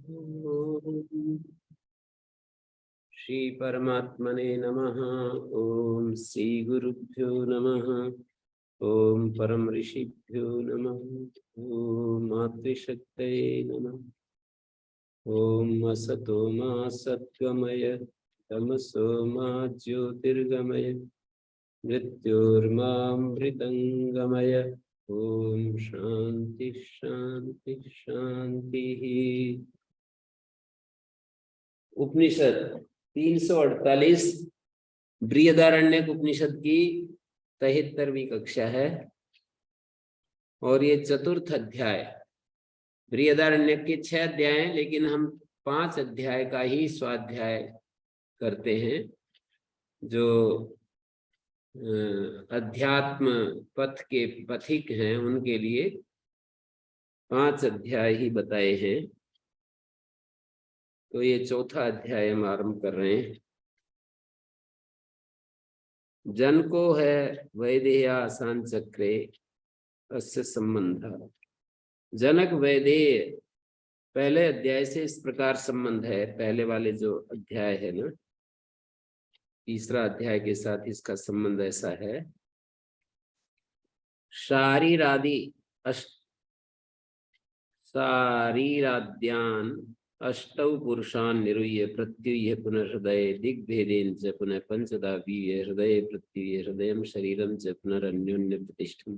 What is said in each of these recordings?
ओम श्री परमात्मने नमः। ओम श्री गुरुभ्यो नमः। ओम परम ऋषिभ्यो नमः। ओम मातृशक्तये नमः। ओम असतो मा सत्वमय तमसो मा ज्योतिर्गमय मृत्योर्मामृतंगमय। ओम शांति शांति शांति। उपनिषद 348 बृहदारण्यक उपनिषद की 73वीं कक्षा है और ये चतुर्थ अध्याय। बृहदारण्यक के 6 अध्याय हैं, लेकिन हम 5 अध्याय का ही स्वाध्याय करते हैं। जो अध्यात्म पथ के पथिक हैं उनके लिए 5 अध्याय ही बताए हैं। तो ये चौथा अध्याय हम आरंभ कर रहे हैं। जन को है वैदेह आसान चक्रे अस्य संबंध। जनक वैदेह पहले अध्याय से इस प्रकार संबंध है। पहले वाले जो अध्याय है ना, तीसरा अध्याय के साथ इसका संबंध ऐसा है। शारीराद्यान अष्टौ पुरुषान् निरूह्य प्रत्युह्य पुनर्हृदये दिग्भेदेन च पुनः पंचधा वीर्य हृदये प्रत्युह्य हृदयं शरीरं च पुनरन्योन्य प्रतिष्ठम्।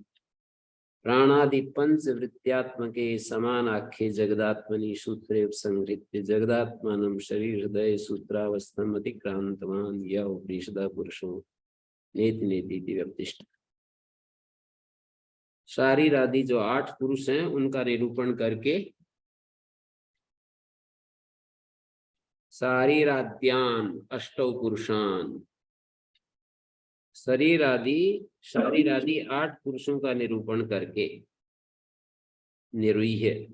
प्राणादि पंचवृत्त्यात्मके समानाख्ये जगदात्मनि सूत्रे उपसंहृत्य जगदात्मानं शरीर हृदय सूत्रावस्थम् अतिक्रांतवान् य उपनिषदः पुरुषो नेति नेति व्यपतिष्ठ। शारीर आदि जो 8 पुरुष हैं उनका निरूपण करके शारीराद्यान अष्टौ पुरुषान, शारीर आदि 8 पुरुषों का निरूपण करके निरूह्य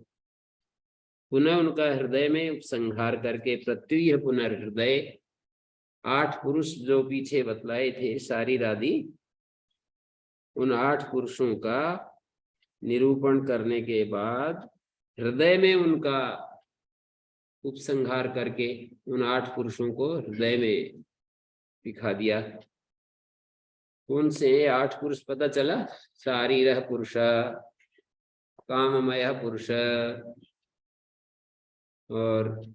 पुनः उनका हृदय में उपसंहार करके प्रत्युह्य पुनर्हृदय 8 पुरुष जो पीछे बतलाए थे शारीर आदि, उन 8 पुरुषों का निरूपण करने के बाद हृदय में उनका उपसंहार करके उन 8 पुरुषों को हृदय में दिखा दिया। कौन से 8 पुरुष पता चला? शारीर पुरुष, काममय पुरुष और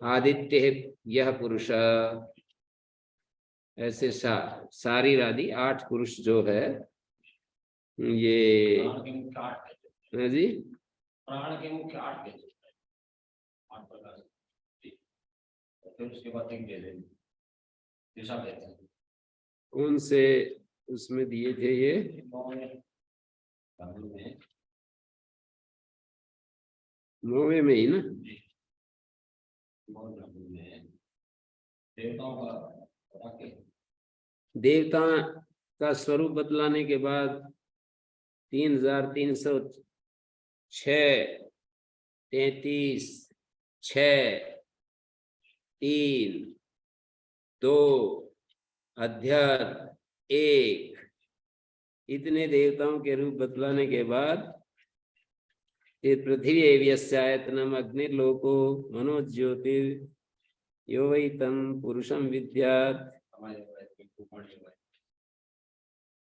आदित्य यह पुरुष। ऐसे शारीर आदि 8 पुरुष जो है ये जी प्राण के मुख्य 8 के 8 प्रकार। फिर उसके बाद एक दे देंगे दिशा देते हैं। उनसे उसमें दिए थे ये नौवे में ही ना। देवता का स्वरूप बतलाने के बाद 3306 33 6 3 2 अध्यात्म 1 इतने देवताओं के रूप बतलाने के बाद पृथ्वी एव्यस्यायतनम अग्निर्लोको मनोज्योतिर यो वै तम पुरुषम विद्यात्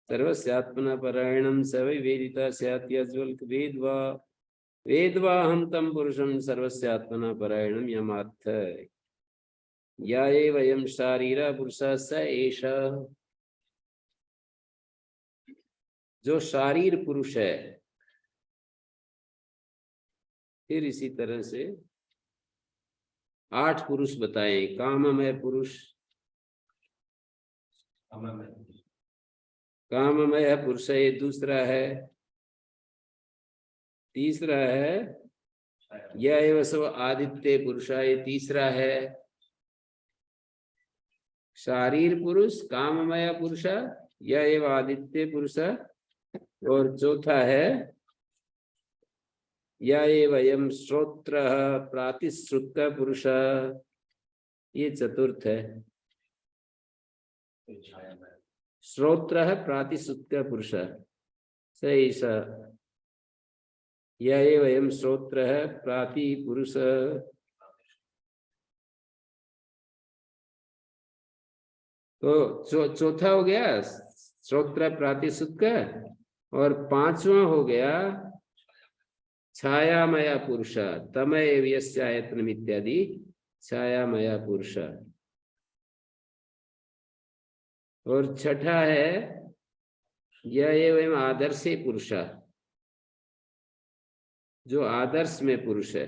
सर्वस्यात्मना परायणम स वै वेदिता स्यात् यज्वल्क वेद्वा हम तम पुरुषम सर्वस्यात्मना परायणम यमार्थ या एवं शारीरा पुरुषः स एषः। जो शारीर पुरुष है। फिर इसी तरह से 8 पुरुष बताए। काममय पुरुष, काममय पुरुष ये दूसरा है। तीसरा है यह एवं सब आदित्य पुरुष, ये तीसरा है। शारीर पुरुष, काममय पुरुष, यह एवं आदित्य पुरुष और चौथा है या एवं श्रोत्र प्रातिश्रुत पुरुष, ये चतुर्थ है। श्रोत्र प्रातिश्रुत पुरुष सही सा य एवं श्रोत्रः प्राति पुरुष। तो चौथा हो गया श्रोत्र प्रातिशुद्ध का, और पांचवा हो गया छायामय पुरुष, तमय व्यस्यायतनम इत्यादि छायामय पुरुष। और छठा है यह एवं आदर्शे पुरुष, जो आदर्श में पुरुष है।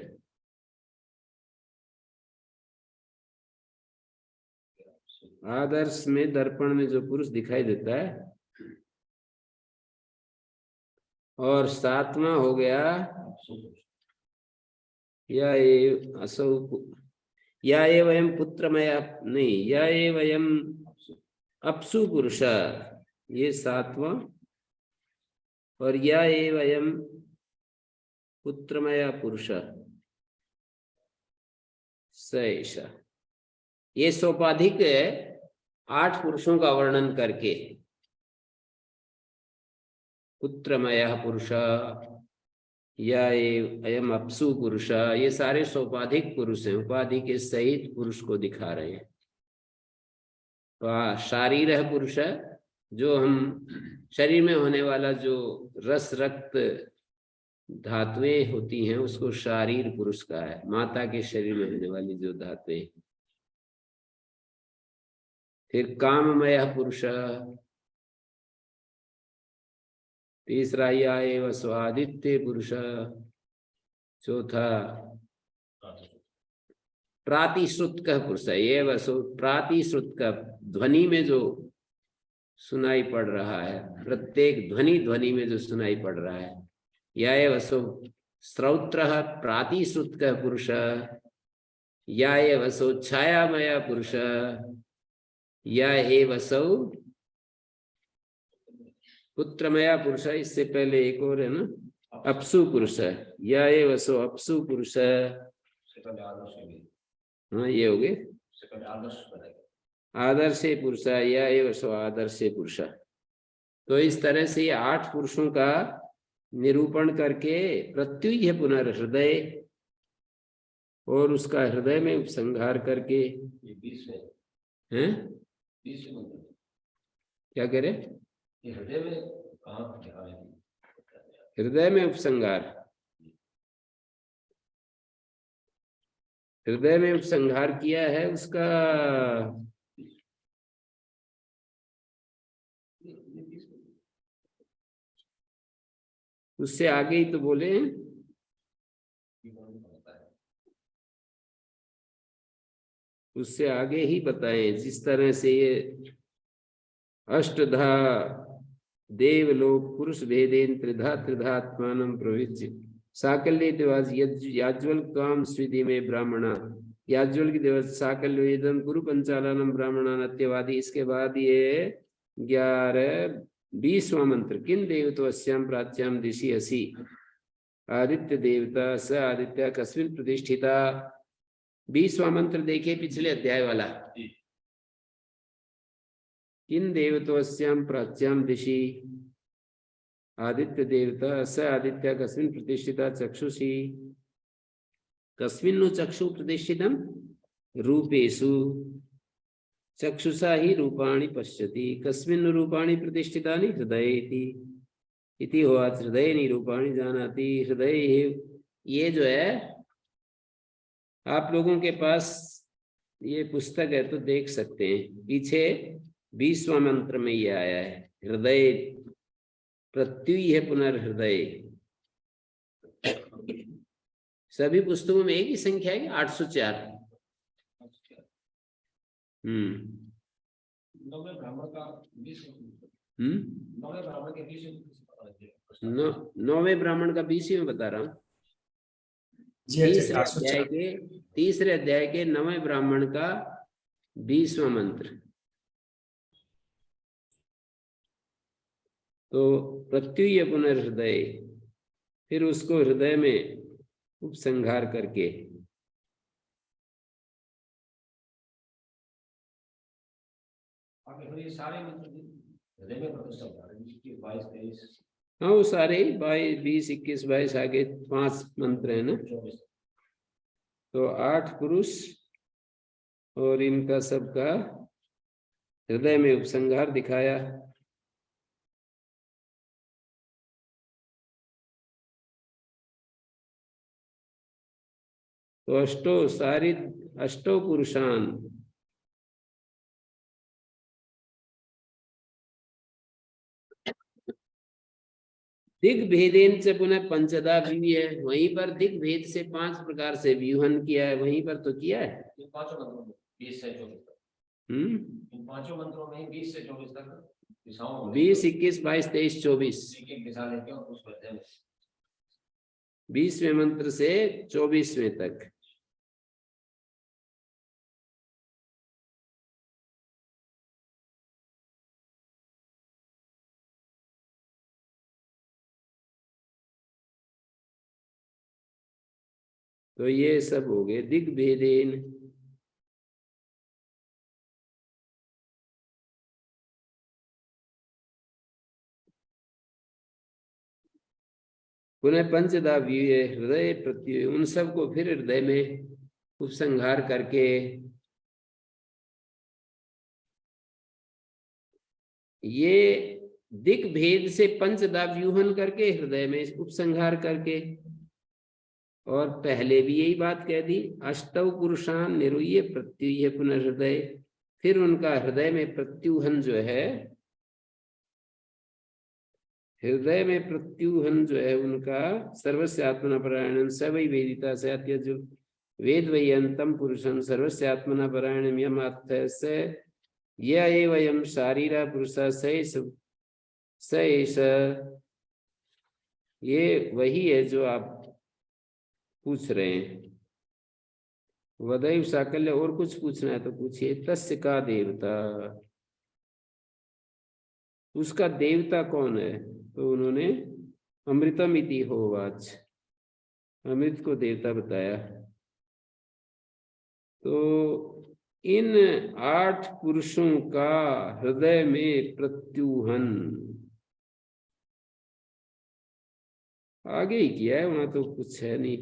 आदर्श में दर्पण में जो पुरुष दिखाई देता है। और सातवां हो गया या असौ या एवं पुत्रमय, नहीं, या एवं अपसु पुरुष, ये सातवां। और या एवं पुत्रमय पुरुष सैषा। ये सोपाधिक 8 पुरुषों का वर्णन करके पुत्रमय पुरुष या अयम अपसु पुरुष, ये सारे सोपाधिक पुरुष हैं, उपाधि के सहित पुरुष को दिखा रहे हैं। तो शारीर पुरुष, जो हम शरीर में होने वाला जो रस रक्त धातुएं होती हैं उसको शारीर पुरुष का है। माता के शरीर में होने वाली जो धातुएं। फिर काममय पुरुष, तीसरा या एवं स्वादित्य पुरुष, चौथा प्रातिश्रुत का पुरुष है। ये वसो प्रातिश्रुत का, ध्वनि में जो सुनाई पड़ रहा है, प्रत्येक ध्वनि ध्वनि में जो सुनाई पड़ रहा है। या ये वसो श्रौत्र प्रातिश्रुत का पुरुष, या ये वसो छायामय पुरुष, या हे वसो पुत्रमया पुरुष। इससे पहले एक और है ना, अपसु पुरुष, या ये वसो अपसु पुरुष। हाँ, ये हो गए आदर्श पुरुष, या ये वसो आदर्श पुरुष। तो इस तरह से ये 8 पुरुषों का निरूपण करके प्रत्युह पुनर्हृदय, और उसका हृदय में उपसंहार करके हैं। क्या कह रहे? हृदय में उपसंहार, हृदय में उपसंहार किया है उसका। उससे आगे ही तो बोले, उससे आगे ही बताएं। जिस तरह से ये अष्टधा देवलोक पुरुष भेदेन त्रिधा त्रिधात्मानं प्रविज्य साकल्य दिवस याज्वल काम स्विधि में ब्राह्मणा, याज्वल की दिवस साकल्य वेदन गुरु पंचालनम ब्राह्मणा नत्यवादी। इसके बाद ये 20वां मंत्र, किन देवत्वस्याम प्राच्याम दिशि असि आदित्य देवता स आदित्य कस्मिन् प्रतिष्ठिता। 20वां मंत्र देखिए, पिछले अध्याय वाला। किन देवत्वस्याम प्राच्याम दिशि आदित्य देवता स आदित्य कस्मिन् प्रतिष्ठिता चक्षुषी। कस्मिन्नु चक्षु प्रतिष्ठितम रूपेषु चक्षुषा ही रूपाणि पश्यति। कस्मिन् रूपाणि प्रतिष्ठितानि हृदये इति होवाच हृदय निरूपाणि जानाति। हृदय, ये जो है आप लोगों के पास ये पुस्तक है तो देख सकते हैं, पीछे 20वां मंत्र में ये आया है, हृदय प्रत्युह पुनर्हृदय। सभी पुस्तकों में एक ही संख्या है, 804। नौवें ब्राह्मण का 20 नौवें ब्राह्मण का 20 में बता रहा हूँ। तीसरे अध्याय के 9वें ब्राह्मण का 20वां मंत्र। तो प्रत्युह पुनर्हृदय, फिर उसको हृदय में उपसंहार करके। ये सारे मंत्र हृदय में प्रतिष्ठा, 22, 23 हाँ वो सारे 20, 21, 22 आगे 5 मंत्र है ना, 24 तो 8 पुरुष और इनका सबका हृदय में उपसंहार दिखाया। तो अष्टो पुरुषान, दिग्भेदेन से पुनः पंचदा भी है, वहीं पर दिग्भेद से 5 प्रकार से व्यूहन किया है, वहीं पर तो किया है। इन पांचों मंत्रों में 20 से 24 तक, हम्म, इन पांचों मंत्रों में 20 से 24 तक दिशाओं में 20, 21, 22, 23, 24, एक दिशा लेके और उस पर ध्यान 20वें मंत्र से 24वें तक। तो ये सब हो गए दिग्भेदेन। पुनः पंचदा व्यूय हृदय प्रत्यय, उन सबको फिर हृदय में उपसंहार करके ये दिग्भेद से पंचदा व्यूहन करके हृदय में उपसंहार करके, और पहले भी यही बात कह दी, अष्टौ पुरुषान निरूय प्रत्युह्य पुनर्हृदय, फिर उनका हृदय में प्रत्युहन जो है, हृदय में प्रत्युहन जो है उनका, सर्वस्य आत्मना परायणम स वै वेदिता स अत्यज वेद वै अंतम पुरुषम सर्वस्य आत्मना परायणम यम आत्थ स य एवं शारीरा पुरुष स एष, ये वही है जो आप पूछ रहे हैं। वदैव साकल्य, और कुछ पूछना है तो पूछिए। तस्य का देवता, उसका देवता कौन है? तो उन्होंने अमृतम इति होवाच, अमृत को देवता बताया। तो इन 8 पुरुषों का हृदय में प्रत्युहन आगे ही किया है, वहां तो कुछ है नहीं।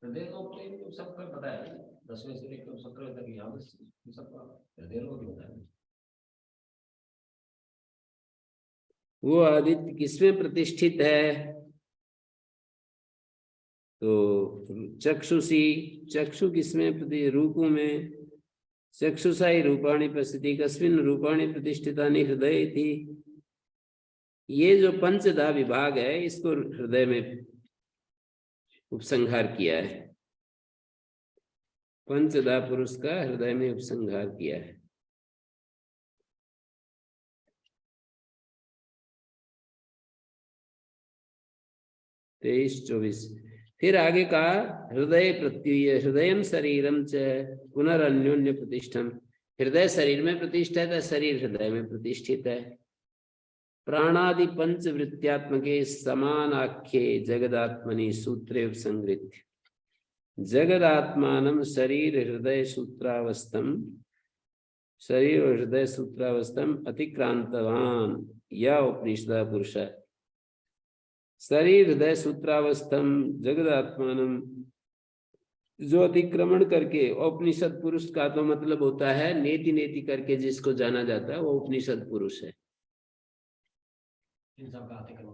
हृदय लोक तो सबको पता है, 10वें से लेकर 17वें तक यहाँ पे सबका हृदय लोक होता है। वो आदित्य किसमें प्रतिष्ठित है? तो चक्षुषी, चक्षु किसमें रूपों में, चक्षुषाई रूपाणी प्रसिद्धि कस्मिन रूपाणी प्रतिष्ठितानि हृदय थी। ये जो पंचदा विभाग है इसको हृदय में उपसंहार किया है, पंचदा पुरुष का हृदय में उपसंहार किया है। तेईस 24, फिर आगे कहा हृदय प्रत्युय हृदय शरीरम च पुनरन्योन्य प्रतिष्ठम, हृदय शरीर में प्रतिष्ठित है, शरीर हृदय में प्रतिष्ठित है। प्राणादि पंच वृत्त्यात्मके समानाख्ये जगदात्मनि सूत्रे संगृह्य, जगदात्मानं शरीर हृदय सूत्रावस्थम, शरीर और हृदय सूत्रावस्थम अतिक्रांतवान या उपनिषद पुरुष, शरीर हृदय सूत्रावस्थम जगदात्मानम, जो अतिक्रमण करके, उपनिषद पुरुष का तो मतलब होता है नेति नेति करके जिसको जाना जाता है वो उपनिषद पुरुष है। इन सबका अतिक्रमण,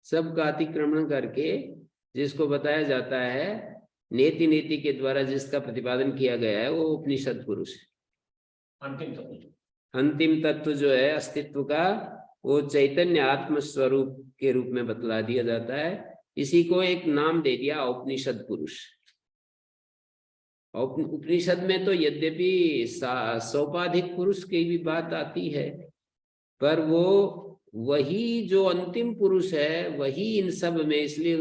सबका अतिक्रमण करके जिसको बताया जाता है, नेति नेति के द्वारा जिसका प्रतिपादन किया गया है वो उपनिषद पुरुष है। अंतिम तत्व, अंतिम तत्व जो है अस्तित्व का, वो चैतन्य आत्म स्वरूप के रूप में बतला दिया जाता है। इसी को एक नाम दे दिया उपनिषद पुरुष। उपनिषद में तो यद्यपि सोपाधिक पुरुष की भी बात आती है, पर वो वही जो अंतिम पुरुष है वही इन सब में, इसलिए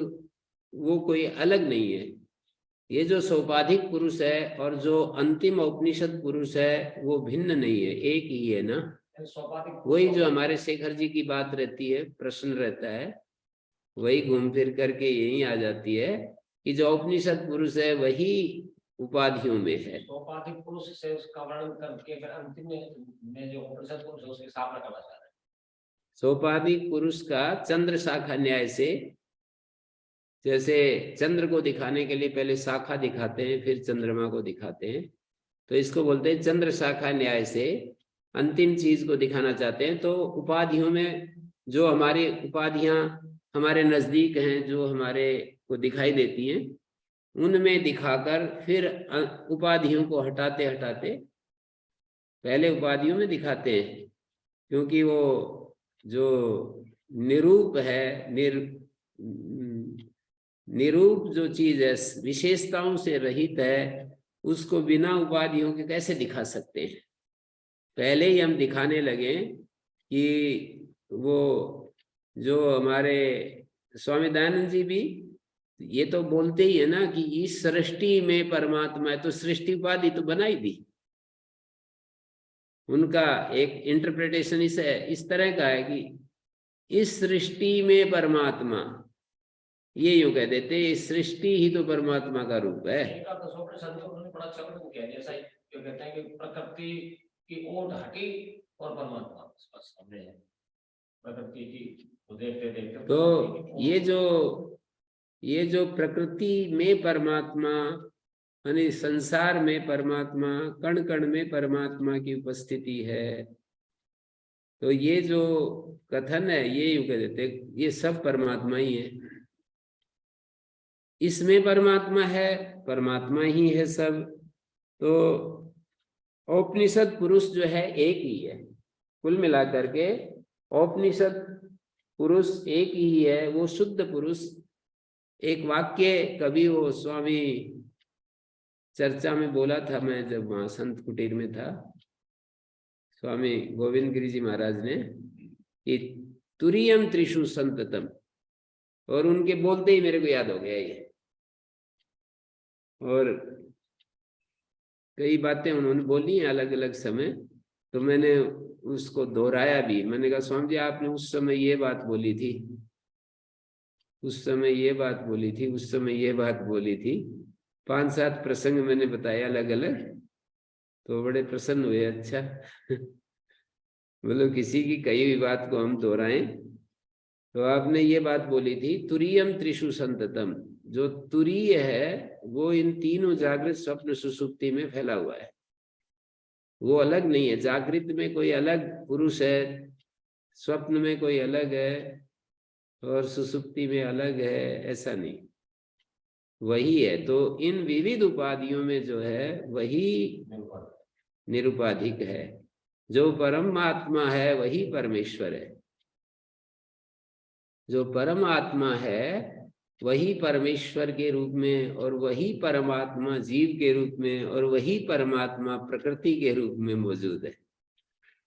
वो कोई अलग नहीं है। ये जो सोपाधिक पुरुष है और जो अंतिम उपनिषद पुरुष है वो भिन्न नहीं है, एक ही है ना। वही जो हमारे शेखर जी की बात रहती है, प्रश्न रहता है, वही घूम फिर करके यही आ जाती है कि जो उपनिषद पुरुष है वही उपाधियों में है। सोपाधिक पुरुष से उसका वर्णन करके फिर अंतिम में जो उपनिषद पुरुष है उसकी स्थापना करना चाह रहे हैं। सोपाधिक पुरुष का चंद्र शाखा न्याय से, जैसे चंद्र को दिखाने के लिए पहले शाखा दिखाते हैं फिर चंद्रमा को दिखाते हैं, तो इसको बोलते हैं चंद्र शाखा न्याय से अंतिम चीज को दिखाना चाहते हैं। तो उपाधियों में जो हमारी उपाधियां हमारे नजदीक हैं, जो हमारे को दिखाई देती हैं, उनमें दिखाकर फिर उपाधियों को हटाते हटाते पहले उपाधियों में दिखाते हैं, क्योंकि वो जो निरूप है, निरूप जो चीज है, विशेषताओं से रहित है, उसको बिना उपाधियों के कैसे दिखा सकते हैं। पहले ही हम दिखाने लगे कि वो जो हमारे स्वामी दयानंद जी भी ये तो बोलते ही है ना कि इस सृष्टि में परमात्मा है, तो सृष्टि उपाधि तो बनाई दी। उनका एक इंटरप्रिटेशन इस तरह का है कि इस सृष्टि में परमात्मा, ये यूं कह देते इस सृष्टि ही तो परमात्मा का रूप है। उन्होंने बड़ा अच्छा वर्णन किया, जैसा जो कहते हैं कि प्रकृति की ओट हटी और परमात्मा बस हमने प्रकृति की देखते देखते। तो ये जो प्रकृति में परमात्मा, यानी संसार में परमात्मा, कण कण में परमात्मा की उपस्थिति है, तो ये जो कथन है ये यूं कह देते ये सब परमात्मा ही है। इसमें परमात्मा है, परमात्मा ही है सब। तो औपनिषद पुरुष जो है एक ही है, कुल मिलाकर के औपनिषद पुरुष एक ही है, वो शुद्ध पुरुष। एक वाक्य कभी वो स्वामी चर्चा में बोला था, मैं जब वहां संत कुटीर में था, स्वामी गोविंद गिरी जी महाराज ने कि तुरीयम त्रिषु संततम, और उनके बोलते ही मेरे को याद हो गया ये। और कई बातें उन्होंने बोली हैं अलग अलग समय, तो मैंने उसको दोहराया भी। मैंने कहा स्वामी जी आपने उस समय ये बात बोली थी, उस समय ये बात बोली थी, उस समय ये बात बोली थी। 5-7 प्रसंग मैंने बताया अलग अलग, तो बड़े प्रसन्न हुए। अच्छा मतलब किसी की कही हुई बात को हम दोहराएं। तो आपने ये बात बोली थी तुरीयम त्रिषु संततम, जो तुरीय है वो इन तीनों जागृत स्वप्न सुसुप्ति में फैला हुआ है, वो अलग नहीं है। जागृत में कोई अलग पुरुष है, स्वप्न में कोई अलग है, और सुसुप्ति में अलग है, ऐसा नहीं, वही है। तो इन विविध उपाधियों में जो है वही निरुपाधिक है। जो परमात्मा है वही परमेश्वर है, जो परमात्मा है वही परमेश्वर के रूप में, और वही परमात्मा जीव के रूप में, और वही परमात्मा प्रकृति के रूप में मौजूद है।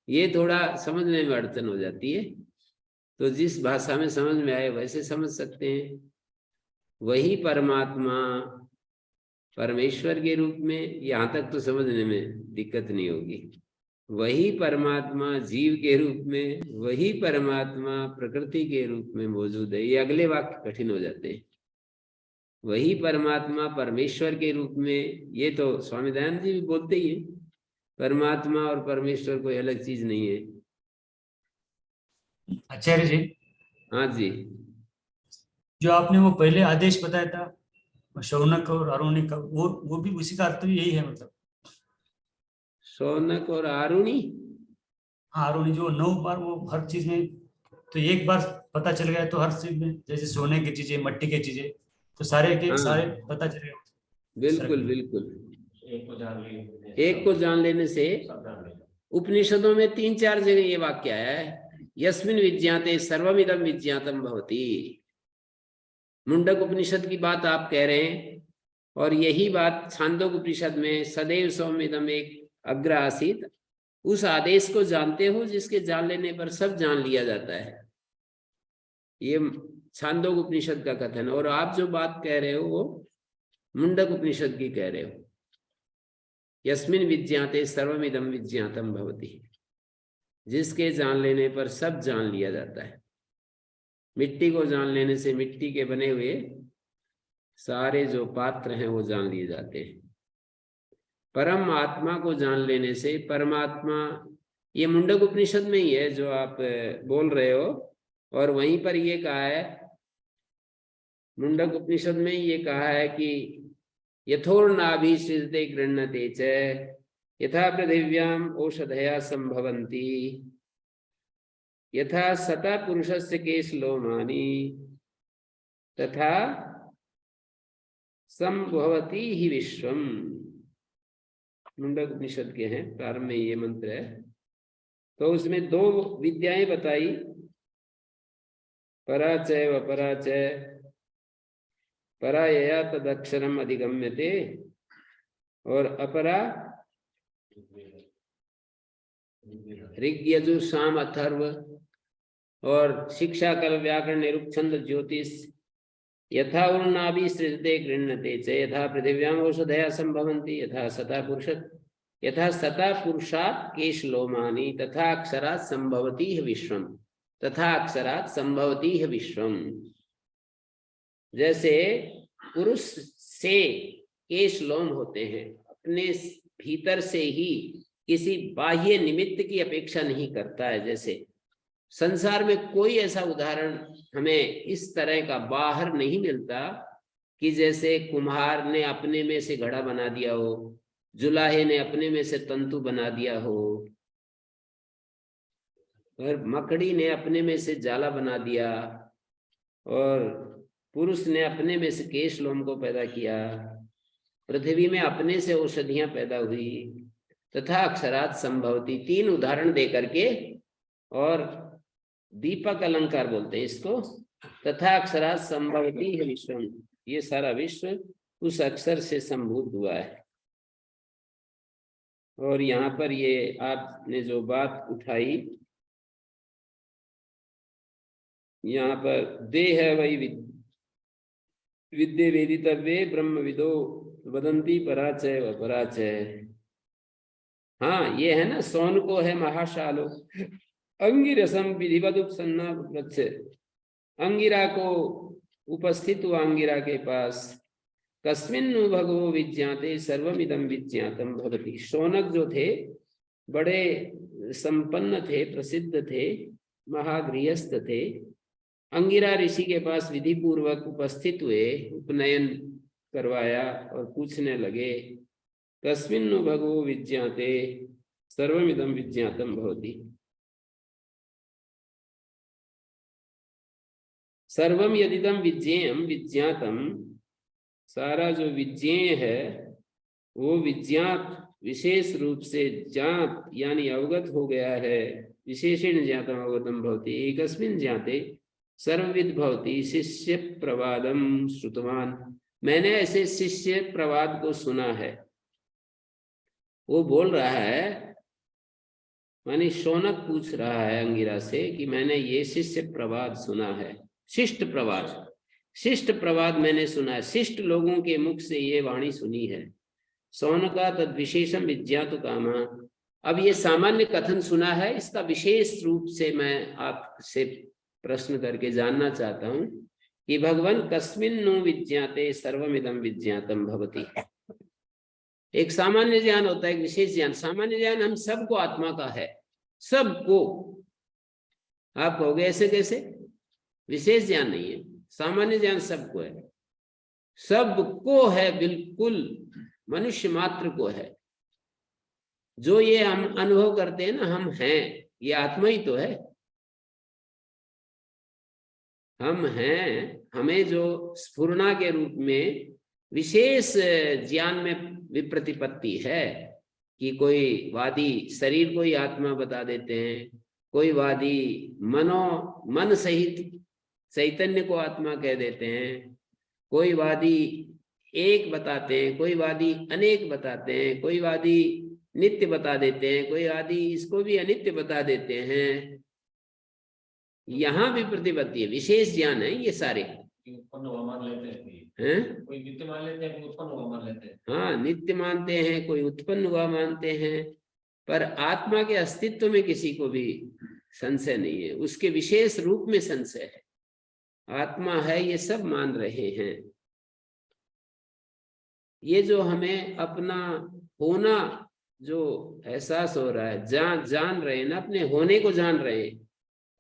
ये थोड़ा समझने में अड़चन हो जाती है, तो जिस भाषा में समझ में आए वैसे समझ सकते हैं। वही परमात्मा परमेश्वर के रूप में, यहाँ तक तो समझने में दिक्कत नहीं होगी। वही परमात्मा जीव के रूप में, वही परमात्मा प्रकृति के रूप में मौजूद है। ये अगले वाक्य कठिन हो जाते हैं। वही परमात्मा परमेश्वर के रूप में, ये तो स्वामी दयानंद जी भी बोलते ही है, परमात्मा और परमेश्वर कोई अलग चीज नहीं है। आचार्य जी, हाँ जी, जो आपने वो पहले आदेश बताया था शौनक और आरुणि का, वो भी उसी का अर्थ भी यही है मतलब? शौनक और आरुणि, हाँ आरुणि जो 9 बार वो हर चीज में, तो एक बार पता चल गया तो हर चीज में, जैसे सोने की चीजें, मट्टी की चीजें, तो सारे के हाँ, सारे पता चल गया। बिल्कुल बिल्कुल। एक को जान लेने से उपनिषदों में 3-4 जगह ये वाक्य आया है, यस्मिन् विज्ञाते सर्वमिदं विज्ञातम भवति। मुंडक उपनिषद की बात आप कह रहे हैं, और यही बात छांदोग्य उपनिषद में सदैव सौम्यदम एक अग्र आसीत, उस आदेश को जानते हो जिसके जान लेने पर सब जान लिया जाता है। ये छांदोग्य उपनिषद का कथन, और आप जो बात कह रहे हो वो मुंडक उपनिषद की कह रहे हो, यस्मिन् विज्ञाते सर्वमिदं विज्ञातम भवति, जिसके जान लेने पर सब जान लिया जाता है। मिट्टी को जान लेने से मिट्टी के बने हुए सारे जो पात्र हैं वो जान लिए जाते हैं। परम आत्मा को जान लेने से परमात्मा, ये मुंडक उपनिषद में ही है जो आप बोल रहे हो, और वहीं पर ये कहा है, मुंडक उपनिषद में ये कहा है कि यथोर्नाभि सृजते गृह्णते च यथा पृथिव्याम औषधया संभवन्ति यथा सता पुरुषस्य केशलोमानि तथा संभवति ही विश्वम। मुंडक उपनिषद के हैं, प्रारंभ में ये मंत्र है। तो उसमें 2 विद्याएं बताई, पराचय व पराचय। परायया तदक्षरम अधिगम्यते, और अपरा ऋग्यजु साम अथर्व, और शिक्षा कल व्याकरण निरुक्छंद ज्योतिष। यथा उर्नाभि सृजते गृह्णते च यथा पृथिव्याम औषधया संभवन्ति यथा सता पुरुषात् केशलोमानि तथा अक्षरात् संभवति विश्वम। तथा अक्षरात् संभवति विश्वम। जैसे पुरुष से केशलोम होते हैं, अपने भीतर से ही किसी बाह्य निमित्त की अपेक्षा नहीं करता है। जैसे संसार में कोई ऐसा उदाहरण हमें इस तरह का बाहर नहीं मिलता कि जैसे कुम्हार ने अपने में से घड़ा बना दिया हो, जुलाहे ने अपने में से तंतु बना दिया हो, और मकड़ी ने अपने में से जाला बना दिया, और पुरुष ने अपने में से केशलोम को पैदा किया, पृथ्वी में अपने से औषधियां पैदा हुई। तथा अक्षरात् संभवती, 3 उदाहरण दे करके, और दीपक अलंकार बोलते हैं इसको। तथा अक्षरात् संभवती है विश्वम, ये सारा विश्व उस अक्षर से संभूत हुआ है। और यहाँ पर ये आपने जो बात उठाई, यहाँ पर देह वही विद्ये वेदितव्ये ब्रह्म विदो वदंती पराचय व पराचय। हाँ, ये है ना, सोन को है महाशालो अंगिरसम विधिवत उपसन्ना वृक्ष। अंगिरा को उपस्थित हुआ अंगिरा के पास, कस्मिन्नु भगवो विज्ञाते सर्वमिदं विज्ञातम भवति। शौनक जो थे बड़े संपन्न थे, प्रसिद्ध थे, महागृहस्थ थे। अंगिरा ऋषि के पास विधि पूर्वक उपस्थित हुए, उपनयन करवाया और पूछने लगे, कस्मिन्नु भगवो विज्ञाते सर्वमिदं विज्ञातम भवति। सर्वम यदिदम विज्ञेयम विज्ञातम, सारा जो विज्ञेय है वो विज्ञात, विशेष रूप से ज्ञात यानी अवगत हो गया है। विशेषेण ज्ञातम अवगतम भवति एकस्मिन् ज्ञाते सर्वविद भवति शिष्य प्रवादम श्रुतवान। मैंने ऐसे शिष्य प्रवाद को सुना है। वो बोल रहा है, मानी शौनक पूछ रहा है अंगिरा से कि मैंने ये शिष्य प्रवाद सुना है। शिष्ट प्रवाद मैंने सुना है, शिष्ट लोगों के मुख से ये वाणी सुनी है। शौनका तद विशेषम विज्ञातु कामा। अब ये सामान्य कथन सुना है, इसका विशेष रूप से मैं आपसे प्रश्न करके जानना चाहता हूं कि भगवान कस्मिन्नु विज्ञाते सर्वमिदं विज्ञातम भवति। एक सामान्य ज्ञान होता है, एक विशेष ज्ञान। सामान्य ज्ञान हम सबको आत्मा का है, सबको। आप कहोगे ऐसे कैसे? विशेष ज्ञान नहीं है, सामान्य ज्ञान सबको है, सबको है, बिल्कुल मनुष्य मात्र को है। जो ये हम अनुभव करते हैं ना, हम हैं, ये आत्मा ही तो है। हम हैं, हमें जो स्फुरना के रूप में विशेष ज्ञान में विप्रतिपत्ति है कि कोई वादी शरीर को ही आत्मा बता देते हैं, कोई वादी मन सहित चैतन्य को आत्मा कह देते हैं, कोई वादी एक बताते हैं, कोई वादी अनेक बताते हैं, कोई वादी नित्य बता देते हैं, कोई वादी इसको भी अनित्य बता देते हैं। यहाँ भी प्रतिपत्ति है, विशेष ज्ञान है ये सारे। उत्पन्न हुआ मान लेते हैं, कोई नित्य मान लेते हैं, कोई उत्पन्न हुआ मान लेते हैं। हाँ, नित्य मानते हैं, कोई उत्पन्न हुआ मानते हैं, पर आत्मा के अस्तित्व में किसी को भी संशय नहीं है, उसके विशेष रूप में संशय है। आत्मा है ये सब मान रहे हैं। ये जो हमें अपना होना जो एहसास हो रहा है, जान रहे हैं ना, अपने होने को जान रहे हैं,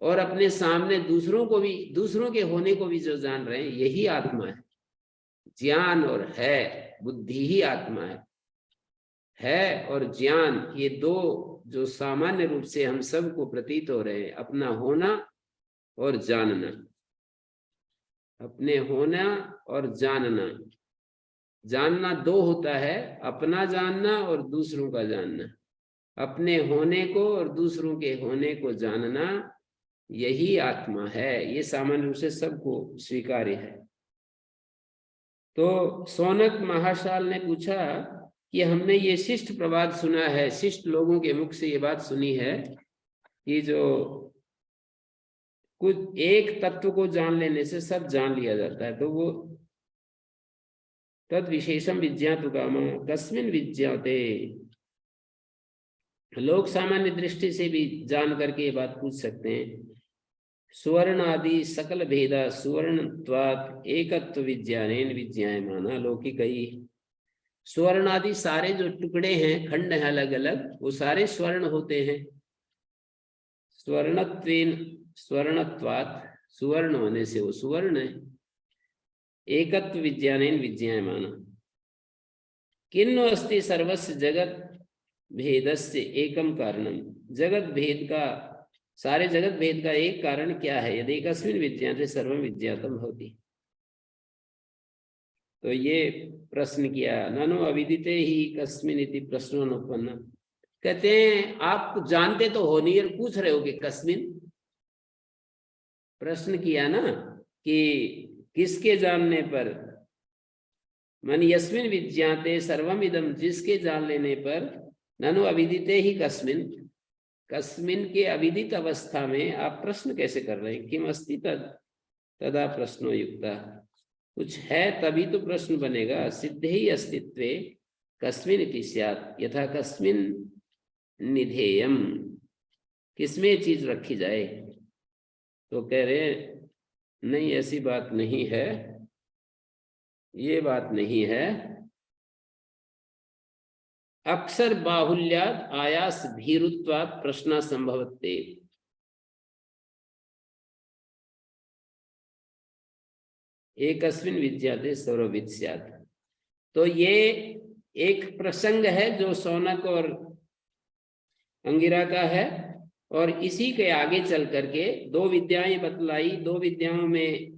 और अपने सामने दूसरों को भी, दूसरों के होने को भी जो जान रहे हैं, यही आत्मा है। ज्ञान और है, बुद्धि ही आत्मा है और ज्ञान, ये दो जो सामान्य रूप से हम सबको प्रतीत हो रहे हैं, अपना होना और जानना, अपने होना और जानना। जानना दो होता है, अपना जानना और दूसरों का जानना। अपने होने को और दूसरों के होने को जानना, यही आत्मा है। ये सामान्य रूप से सबको स्वीकार्य है। तो सौनक महाशाल ने पूछा कि हमने ये शिष्ट प्रवाद सुना है, शिष्ट लोगों के मुख से ये बात सुनी है कि जो कुछ एक तत्व को जान लेने से सब जान लिया जाता है, तो वो तद विशेषम विज्ञातु कामा कस्मिन विज्ञाते। लोग सामान्य दृष्टि से भी जान करके ये बात पूछ सकते हैं। सुवर्ण आदि सकल भेदा सुवर्णत्वात् एकत्व विज्ञानेन विज्ञायमाना लौकिकई। स्वर्ण आदि सारे जो टुकड़े हैं, खंड हैं अलग अलग, वो सारे स्वर्ण होते हैं। स्वर्णत्वेन स्वर्णत्वात्, सुवर्ण होने से वो सुवर्ण है। एकत्व विज्ञानेन विज्ञायमाना किन्नु अस्ति सर्वस्य जगत भेदस्य एकम कारणम। जगत भेद का, सारे जगत भेद का एक कारण क्या है? यदि एकस्मिन् विज्ञाते सर्वं विज्ञातम होती। तो ये प्रश्न किया, ननु अविदिते ही कस्मिन् इति प्रश्नोनुपन्न। कहते हैं आप जानते तो हो नहीं और पूछ रहे हो कि कस्मिन्। प्रश्न किया ना कि किसके जानने पर, मन यस्मिन् विज्ञाते सर्वम इदम, जिसके जान लेने पर, ननु अविदिते ही कस्मिन्, कस्मिन् के अविदित अवस्था में आप प्रश्न कैसे कर रहे हैं? किम अस्ति तदा प्रश्नो युक्ता। कुछ है तभी तो प्रश्न बनेगा। सिद्धे ही अस्तित्वे कस्मिन् इति स्यात् यथा कस्मिन् निधेयम, किसमें चीज रखी जाए। तो कह रहे नहीं, ऐसी बात नहीं है, ये बात नहीं है। अक्षर बाहुल्याद आयास भीरुत्वात् प्रश्न संभवते। एकस्मिन् विज्ञाते सर्वविद स्यात्। तो ये एक प्रसंग है जो सौनक और अंगिरा का है, और इसी के आगे चल करके दो विद्याएं बतलाई। दो विद्याओं में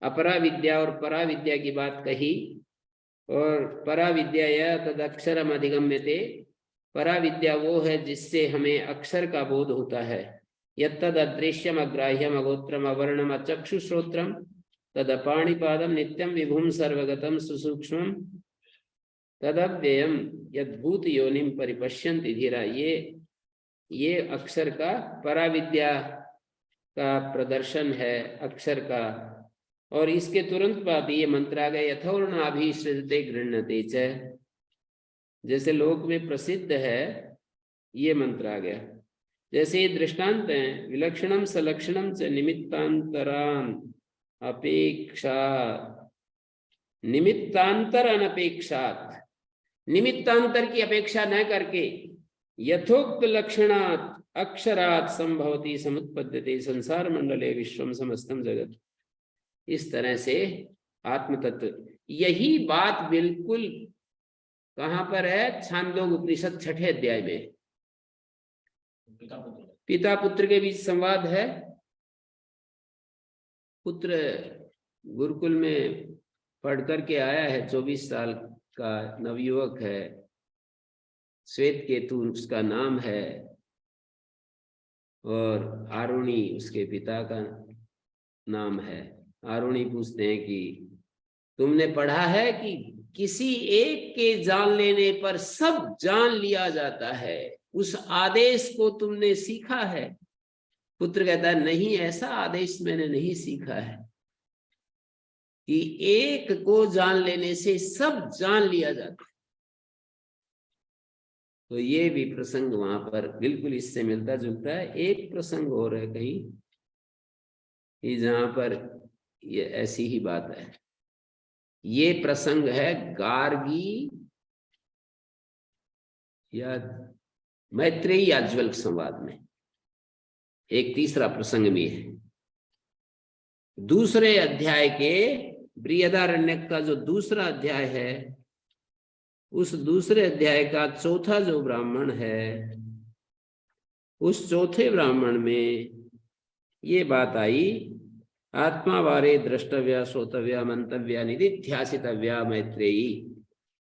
अपरा विद्या और परा विद्या की बात कही। और परा विद्या या तद अक्षरम अधिगम्यते, परा विद्या वो है जिससे हमें अक्षर का बोध होता है। यत्तद अदृश्यम अग्राह्यम अगोत्रम अवर्णम अचक्षुश्रोत्रम तद पाणिपादम नित्यम विभुम सर्वगतम सुसूक्ष्मम तदव्ययम यद्भूत योनिम परिपश्यन्ति धीरा। ये अक्षर का, पराविद्या का प्रदर्शन है अक्षर का। और इसके तुरंत बाद ये मंत्र आ गए, यथौर्णाभिसृजते गृह्णते च। जैसे लोक में प्रसिद्ध है ये मंत्र आ गया। जैसे ये दृष्टांत है, विलक्षणम सलक्षणम च निमित्तांतरान अपेक्षा, निमित्तांतर अनपेक्षात, निमित्तांतर की अपेक्षा न करके यथोक्त लक्षणात् अक्षरात् संभवति समुत्पद्यते संसार मंडले विश्वम समस्तम जगत। इस तरह से आत्म तत्व, यही बात बिल्कुल कहां पर है? छांदोग्य उपनिषद 6ठे अध्याय में पिता पुत्र के बीच संवाद है। पुत्र गुरुकुल में पढ़ करके आया है, 24 साल का नवयुवक है, श्वेत केतु उसका नाम है, और आरुणी उसके पिता का नाम है। आरुणी पूछते हैं कि तुमने पढ़ा है कि किसी एक के जान लेने पर सब जान लिया जाता है, उस आदेश को तुमने सीखा है? पुत्र कहता है नहीं, ऐसा आदेश मैंने नहीं सीखा है कि एक को जान लेने से सब जान लिया जाता है। तो ये भी प्रसंग वहां पर बिल्कुल इससे मिलता जुलता है। एक प्रसंग और है कहीं कि जहां पर ये ऐसी ही बात है। ये प्रसंग है गार्गी या मैत्रेयी याज्वल्क संवाद में एक तीसरा प्रसंग भी है। दूसरे अध्याय के बृहदारण्यक का जो दूसरा अध्याय है, उस दूसरे अध्याय का चौथा जो ब्राह्मण है, उस चौथे ब्राह्मण में ये बात आई, आत्मा वारे द्रष्टव्या श्रोतव्या मंतव्या निधिध्यासितव्या मैत्रेयी,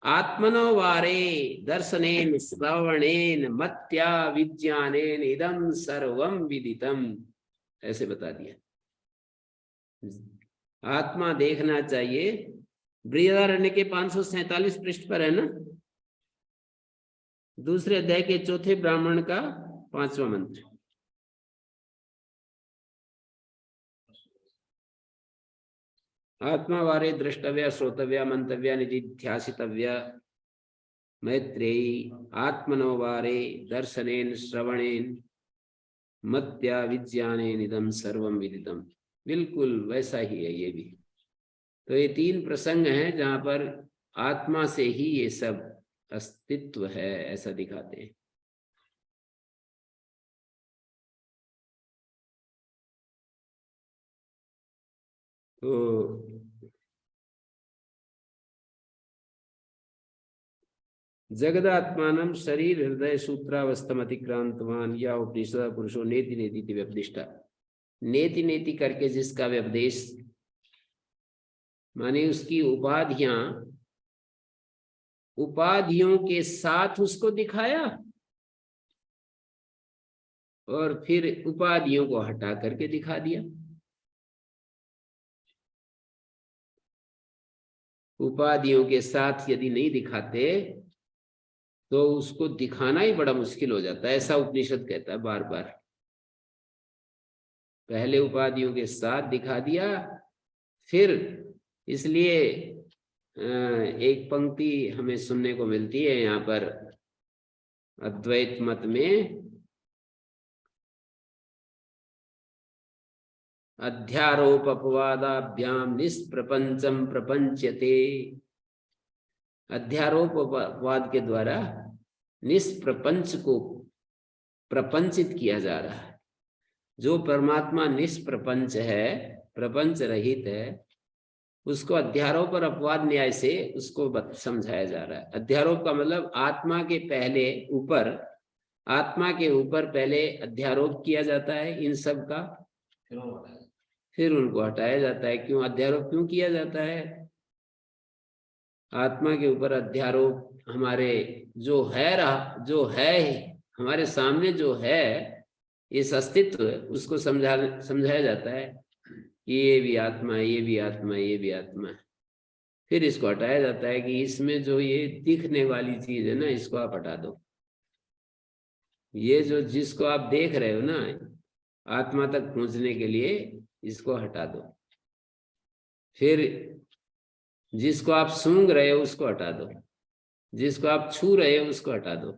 आत्मनो वारे दर्शनेन श्रवणेन मत्या विज्ञानेन इदं सर्वं विदितम, ऐसे बता दिया। आत्मा देखना चाहिए, बृहदारण्य के 547 पृष्ठ पर है ना, दूसरे अध्याय के चौथे ब्राह्मण का 5वां मंत्र। आत्मा वारे द्रष्टव्या श्रोतव्या मंतव्या निधिध्यासितव्या मैत्रेयी, आत्मनो वारे दर्शनेन श्रवणेन मत्या विज्ञानेन इदं सर्वं विदितम। बिल्कुल वैसा ही है ये भी। तो ये 3 प्रसंग हैं जहां पर आत्मा से ही ये सब अस्तित्व है, ऐसा दिखाते हैं। तो जगदात्मानं शरीर हृदय सूत्रावस्थम अतिक्रांतवान या उपनिषद पुरुषो नेति नेति व्यपदिष्टा। नेति नेति करके जिसका व्यपदेश माने उसकी उपाधियां, उपाधियों के साथ उसको दिखाया और फिर उपाधियों को हटा करके दिखा दिया। उपाधियों के साथ यदि नहीं दिखाते तो उसको दिखाना ही बड़ा मुश्किल हो जाता है, ऐसा उपनिषद कहता है बार बार। पहले उपाधियों के साथ दिखा दिया, फिर इसलिए एक पंक्ति हमें सुनने को मिलती है यहाँ पर अद्वैत मत में, अध्यारोप अपवादाभ्याम निष्प्रपंचम प्रपंचते। अध्यारोप अपवाद के द्वारा निष्प्रपंच को प्रपंचित किया जा रहा है। जो परमात्मा निष्प्रपंच है, प्रपंच रहित है, उसको अध्यारोप और अपवाद न्याय से उसको समझाया जा रहा है। अध्यारोप का मतलब आत्मा के पहले ऊपर, आत्मा के ऊपर पहले अध्यारोप किया जाता है इन सब का, फिर उनको हटाया जाता है। क्यों अध्यारोप क्यों किया जाता है? आत्मा के ऊपर अध्यारोप हमारे जो है हमारे सामने जो है इस अस्तित्व, उसको समझाया जाता है कि ये भी आत्मा है, ये भी आत्मा है, ये भी आत्मा है। फिर इसको हटाया जाता है कि इसमें जो ये दिखने वाली चीज है ना, इसको आप हटा दो। ये जो जिसको आप देख रहे हो ना, आत्मा तक पहुंचने के लिए इसको हटा दो। फिर जिसको आप सूंघ रहे हो उसको हटा दो, जिसको आप छू रहे हो उसको हटा दो,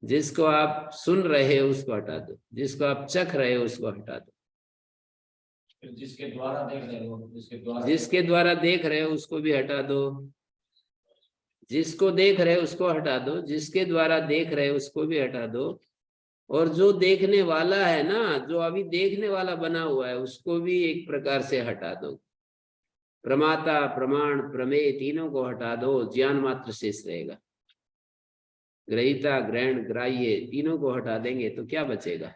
जिसको आप सुन रहे हो उसको हटा दो, जिसको आप चख रहे हो उसको हटा दो, जिसके द्वारा देख रहे हो, जिसके द्वारा देख रहे हो उसको भी हटा दो, जिसको देख रहे हो उसको हटा दो, जिसके द्वारा देख रहे हो उसको भी हटा दो, और जो देखने वाला है ना, जो अभी देखने वाला बना हुआ है, उसको भी एक प्रकार से हटा दो। प्रमाता, प्रमाण, प्रमेय तीनों को हटा दो, ज्ञान मात्र शेष रहेगा। ग्रहिता, ग्रहण, ग्राह्य तीनों को हटा देंगे तो क्या बचेगा?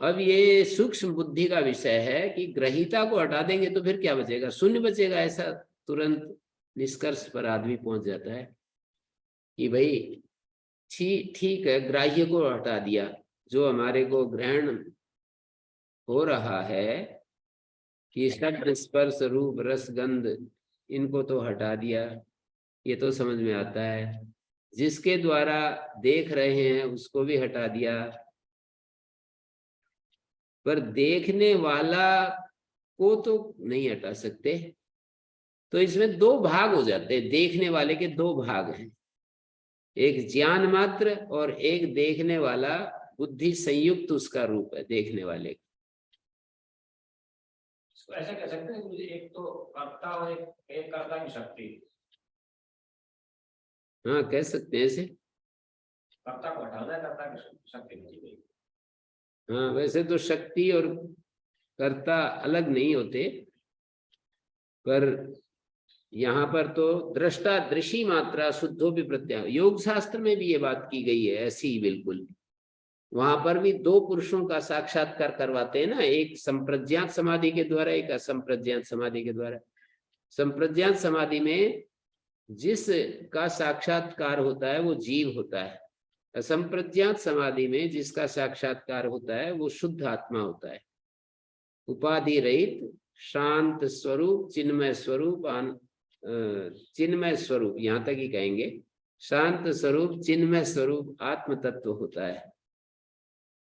अब ये सूक्ष्म बुद्धि का विषय है कि ग्रहिता को हटा देंगे तो फिर क्या बचेगा? शून्य बचेगा। ऐसा तुरंत निष्कर्ष पर आदमी पहुंच जाता है कि भाई ठीक है, ग्राह्य को हटा दिया, जो हमारे को ग्रहण हो रहा है कि शब्द, स्पर्श, रूप, रस, गंध, इनको तो हटा दिया, ये तो समझ में आता है। जिसके द्वारा देख रहे हैं उसको भी हटा दिया, पर देखने वाला को तो नहीं हटा सकते। तो इसमें 2 भाग हो जाते हैं। देखने वाले के 2 भाग हैं, एक ज्ञान मात्र और एक देखने वाला, बुद्धि संयुक्त उसका रूप है देखने वाले का। ऐसा कह सकते हैं कि एक तो कर्ता और एक कर्ता की शक्ति। हाँ, कह सकते हैं ऐसे। कर्ता को हटाना है, कर्ता की शक्ति नहीं गई। हाँ, वैसे तो शक्ति और कर्ता अलग नहीं होते, पर यहाँ पर तो दृष्टा दृशी मात्रा शुद्धो भी प्रत्यय, योग शास्त्र में भी ये बात की गई है ऐसी ही बिल्कुल। वहां पर भी दो पुरुषों का साक्षात्कार करवाते हैं ना, एक संप्रज्ञात समाधि के द्वारा, एक असंप्रज्ञात समाधि के द्वारा। संप्रज्ञात समाधि में जिसका साक्षात्कार होता है वो जीव होता है, असंप्रज्ञात समाधि में जिसका साक्षात्कार होता है वो शुद्ध आत्मा होता है, उपाधि रहित शांत स्वरूप चिन्मय स्वरूप, चिन्मय स्वरूप यहाँ तक ही कहेंगे, शांत स्वरूप चिन्मय स्वरूप आत्म तत्व होता है।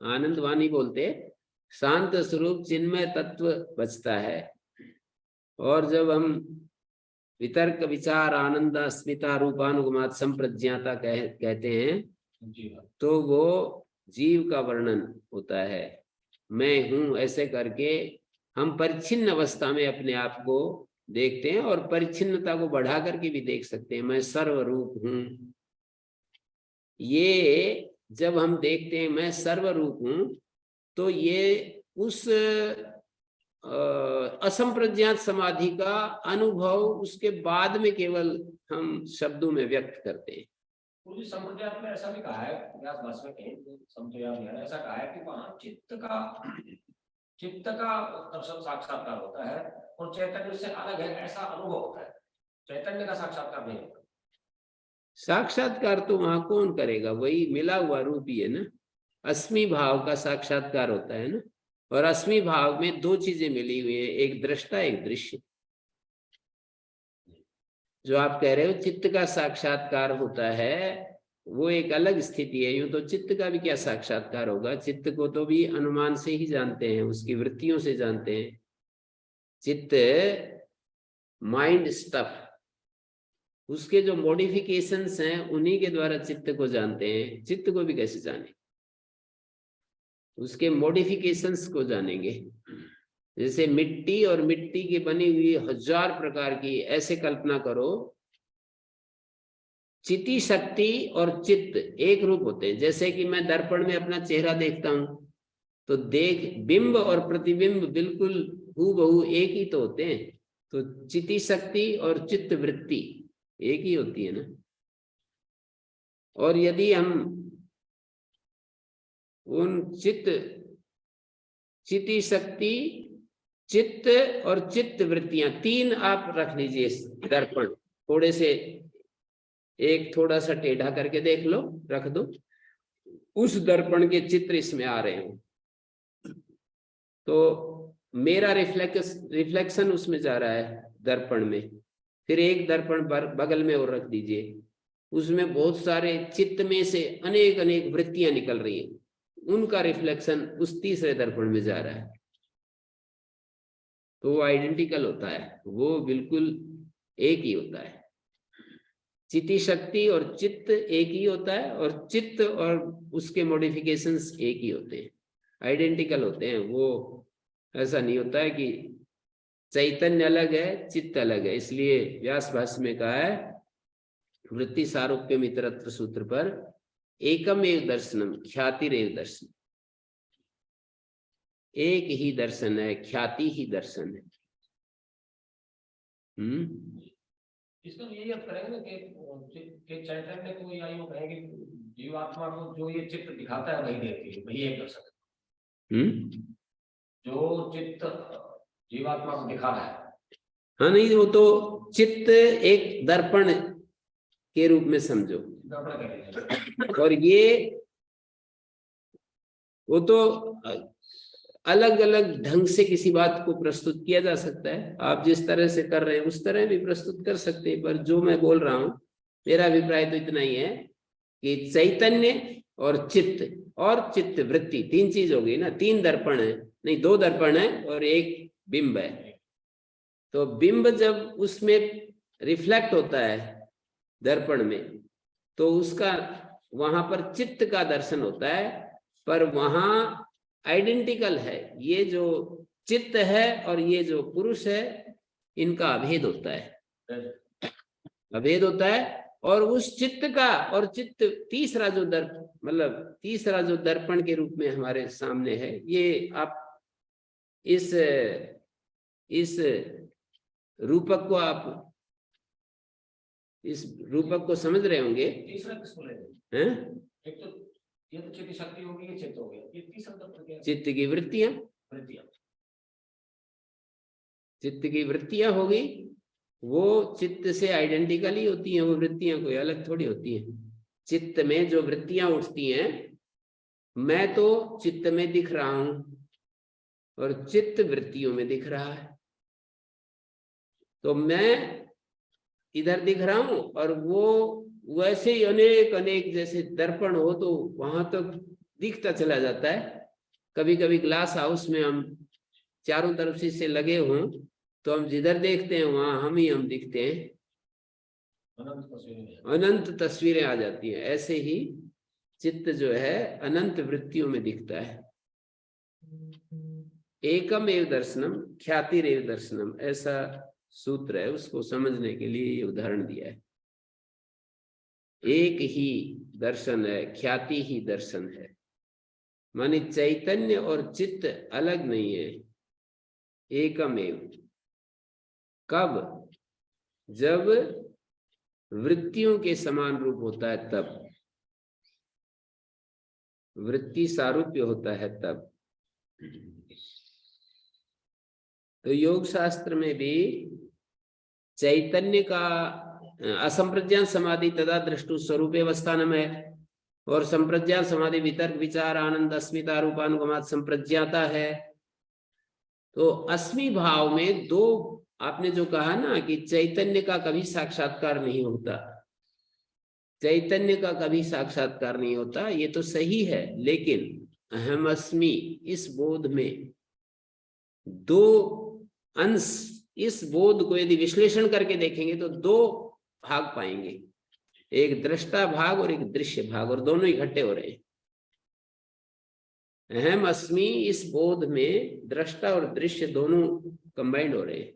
आनंद वाणी बोलते शांत स्वरूप चिन्मय तत्व बचता है। और जब हम वितर्क विचार आनंद अस्मिता रूपानुगमात संप्रज्ञाता कहते हैं तो वो जीव का वर्णन होता है। मैं हूं ऐसे करके हम परिच्छिन्न अवस्था में अपने आप को देखते हैं और परिच्छिन्नता को बढ़ा करके भी देख सकते हैं। मैं सर्वरूप हूं, ये जब हम देखते हैं मैं सर्वरूप हूं तो ये उस असंप्रज्ञात समाधि का अनुभव उसके बाद में केवल हम शब्दों में व्यक्त करते हैं। पूरी संप्रज्ञात में ऐसा भी कहा है, व्यास भाष्य में संप्रज्ञात में ऐसा कहा है कि वहां चित्त का दर्शन साक्षात्कार होता है और चैतन्य से अलग है ऐसा अनुभव होता है, चैतन्य का साक्षात्कार नहीं होता। साक्षात्कार तो वहां कौन करेगा, वही मिला हुआ रूप ही है ना। अस्मि भाव का साक्षात्कार होता है ना, और अस्मि भाव में दो चीजें मिली हुई है, एक दृष्टा एक दृश्य। जो आप कह रहे हो चित्त का साक्षात्कार होता है वो एक अलग स्थिति है। यूं तो चित्त का भी क्या साक्षात्कार होगा, चित्त को तो भी अनुमान से ही जानते हैं, उसकी वृत्तियों से जानते हैं। चित्त माइंड स्टफ, उसके जो मॉडिफिकेशंस हैं उन्हीं के द्वारा चित्त को जानते हैं। चित्त को भी कैसे जाने, उसके मॉडिफिकेशंस को जानेंगे। जैसे मिट्टी और मिट्टी की बनी हुई 1000 प्रकार की, ऐसे कल्पना करो चिति शक्ति और चित्त एक रूप होते हैं। जैसे कि मैं दर्पण में अपना चेहरा देखता हूं तो देख बिंब और प्रतिबिंब बिल्कुल हूबहू एक ही तो होते हैं। तो चिति शक्ति और चित्त वृत्ति एक ही होती है ना। और यदि हम उन चिति शक्ति चित्त और चित्त वृत्तियां तीन आप रख लीजिए दर्पण, थोड़े से एक थोड़ा सा टेढ़ा करके देख लो, रख दो, उस दर्पण के चित्र इसमें आ रहे हो तो मेरा रिफ्लेक्शन उसमें जा रहा है दर्पण में। फिर एक दर्पण बगल में और रख दीजिए, उसमें बहुत सारे चित्त में से अनेक अनेक वृत्तियां निकल रही हैं, उनका रिफ्लेक्शन उस तीसरे दर्पण में जा रहा है। तो वो आइडेंटिकल होता है, वो बिल्कुल एक ही होता है। चिति शक्ति और चित्त एक ही होता है और चित्त और उसके मॉडिफिकेशंस एक ही होते हैं, आइडेंटिकल होते हैं। वो ऐसा नहीं होता है कि चैतन्य अलग है चित्त अलग है। इसलिए व्यास भाष्य में कहा है वृत्ति सारूप्य मित्रत्व सूत्र पर एकम एव दर्शनम ख्यातिरेव दर्शन, एक ही दर्शन है, ख्याति ही दर्शन है। इसका यही अर्थ करेंगे ना कि चैतन्य को या यूं कहेंगे जीवात्मा को जो ये चित्र दिखाता है वही देखती है, वही एक दर्शन है। जो चित्त जीवात्मा को दिखा रहा है, हाँ नहीं, वो तो चित्त एक दर्पण के रूप में समझो, और ये वो तो अलग अलग ढंग से किसी बात को प्रस्तुत किया जा सकता है। आप जिस तरह से कर रहे हैं उस तरह भी प्रस्तुत कर सकते हैं, पर जो मैं बोल रहा हूं मेरा अभिप्राय तो इतना ही है कि चैतन्य और चित्त वृत्ति तीन चीज हो गई ना। तीन दर्पण है, नहीं दो दर्पण है और एक बिंब है। तो बिंब जब उसमें रिफ्लेक्ट होता है दर्पण में तो उसका वहां पर चित्त का दर्शन होता है, पर वहां आइडेंटिकल है। ये जो चित्त है और ये जो पुरुष है इनका अभेद होता है, अभेद होता है। और उस चित्त का, और चित्त तीसरा जो मतलब तीसरा जो दर्पण के रूप में हमारे सामने है, ये आप इस रूपक को, आप इस रूपक को समझ रहे होंगे। तीसरा किसको ले हैं? एक तो ये तो चित्त शक्ति होगी, ये चित्त हो गया, ये तीसरा तत्व क्या है? चित्त की वृत्तियां, वृत्तियां। चित्त की वृत्तियां होगी, वो चित्त से आइडेंटिकली होती हैं, वो वृत्तियां कोई अलग थोड़ी होती हैं। चित्त में जो वृत्तियां उठती हैं, मैं तो चित्त में दिख रहा हूं और चित्त वृत्तियों में दिख रहा है। तो मैं इधर दिख रहा हूं और वो वैसे ही अनेक अनेक, जैसे दर्पण हो तो वहां तक दिखता चला जाता है। कभी कभी ग्लास हाउस में हम चारों तरफ से लगे हों तो हम जिधर देखते हैं वहां हम दिखते हैं, अनंत तस्वीरें आ जाती हैं। ऐसे ही चित्त जो है अनंत वृत्तियों में दिखता है। एकम एव दर्शनम ख्यातिरेव दर्शनम, ऐसा सूत्र है, उसको समझने के लिए ये उदाहरण दिया है। एक ही दर्शन है, ख्याति ही दर्शन है, माने चैतन्य और चित्त अलग नहीं है, एकमेव। कब? जब वृत्तियों के समान रूप होता है तब, वृत्ति सारूप्य होता है तब। तो योग शास्त्र में भी चैतन्य का असंप्रज्ञान समाधि तदा दृष्टु स्वरूप अवस्थानम है, और संप्रज्ञान समाधि वितर्क विचार आनंद अस्मिता रूपानुगमात संप्रज्ञाता है। तो अस्मि भाव में दो, आपने जो कहा ना कि चैतन्य का कभी साक्षात्कार नहीं होता, चैतन्य का कभी साक्षात्कार नहीं होता, ये तो सही है। लेकिन अहम अस्मि इस बोध में दो अंश, इस बोध को यदि विश्लेषण करके देखेंगे तो दो भाग पाएंगे, एक दृष्टा भाग और एक दृश्य भाग, और दोनों इकट्ठे हो रहे हैं। अहम अस्मि इस बोध में दृष्टा और दृश्य दोनों कंबाइंड हो रहे हैं।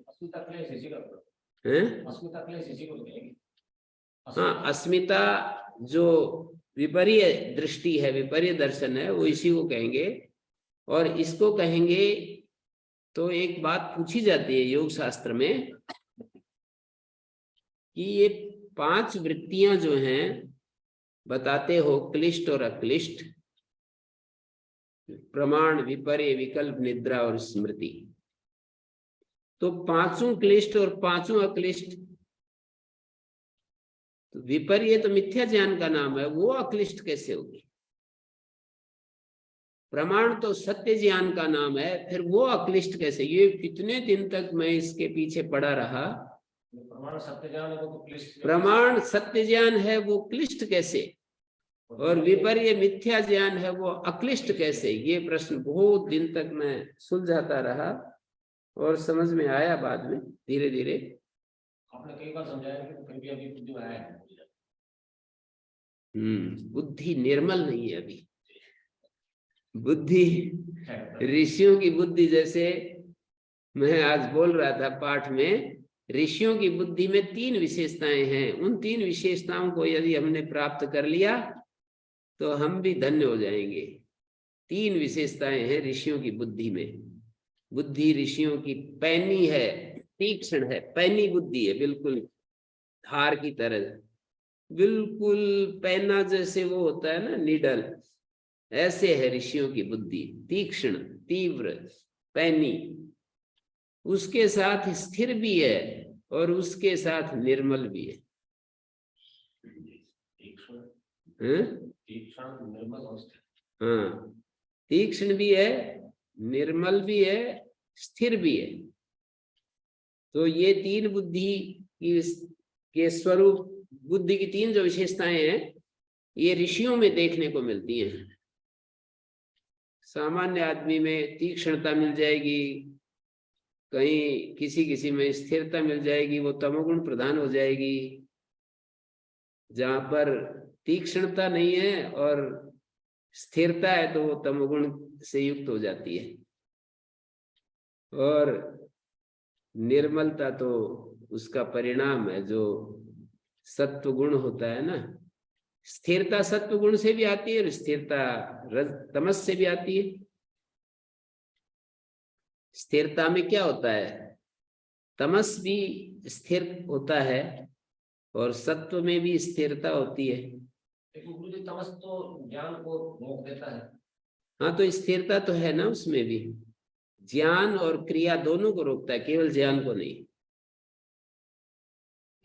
हाँ, अस्मिता जो विपर्य दृष्टि है, विपर्य दर्शन है, वो इसी को कहेंगे। और इसको कहेंगे तो एक बात पूछी जाती है योग शास्त्र में कि ये 5 वृत्तियां जो हैं, बताते हो क्लिष्ट और अक्लिष्ट, प्रमाण, विपर्य, विकल्प, निद्रा और स्मृति। तो 5 क्लिष्ट और 5 अक्लिष्ट, तो विपर्य तो मिथ्या ज्ञान का नाम है, वो अक्लिष्ट कैसे होगी? प्रमाण तो सत्य ज्ञान का नाम है, फिर वो अक्लिष्ट कैसे? ये कितने दिन तक मैं इसके पीछे पड़ा रहा। प्रमाण सत्य ज्ञान है, वो क्लिष्ट, प्रमाण सत्य ज्ञान है, वो क्लिष्ट कैसे? और विपर्य मिथ्या ज्ञान है, वो अक्लिष्ट कैसे? ये प्रश्न बहुत दिन तक मैं सुलझाता रहा और समझ में आया बाद में धीरे धीरे। आपने कई बार समझाया कि फिर भी अभी बुद्धि में आया है। बुद्धि निर्मल नहीं है अभी। बुद्धि, ऋषियों की बुद्धि, जैसे मैं आज बोल रहा था पाठ में, ऋषियों की बुद्धि में 3 विशेषताएं हैं। उन 3 विशेषताओं को यदि हमने प्राप्त कर लिया तो हम भी धन्य हो जाएंगे। 3 विशेषताएं हैं ऋषियों की बुद्धि में। बुद्धि ऋषियों की पैनी है, तीक्ष्ण है, पैनी बुद्धि है, बिल्कुल धार की तरह, बिल्कुल पैना जैसे वो होता है ना, नीडल, ऐसे है ऋषियों की बुद्धि, तीक्ष्ण, तीव्र, पैनी। उसके साथ स्थिर भी है और उसके साथ निर्मल भी है। हाँ, तीक्ष्ण भी है, निर्मल भी है, स्थिर भी है। तो ये 3 बुद्धि के स्वरूप, बुद्धि की 3 जो विशेषताएं हैं, ये ऋषियों में देखने को मिलती हैं। सामान्य आदमी में तीक्ष्णता मिल जाएगी, कहीं किसी किसी में स्थिरता मिल जाएगी, वो तमोगुण प्रधान हो जाएगी। जहां पर तीक्ष्णता नहीं है और स्थिरता है तो वो तमोगुण से युक्त हो जाती है। और निर्मलता तो उसका परिणाम है, जो सत्व गुण होता है ना, स्थिरता सत्व गुण से भी आती है और स्थिरता तमस से भी आती है। स्थिरता में क्या होता है, तमस भी स्थिर होता है और सत्व में भी स्थिरता होती है। लेकिन गुरु जी तमस तो ज्ञान को रोक देता है। हाँ, तो स्थिरता तो है ना उसमें भी, ज्ञान और क्रिया दोनों को रोकता है, केवल ज्ञान को नहीं।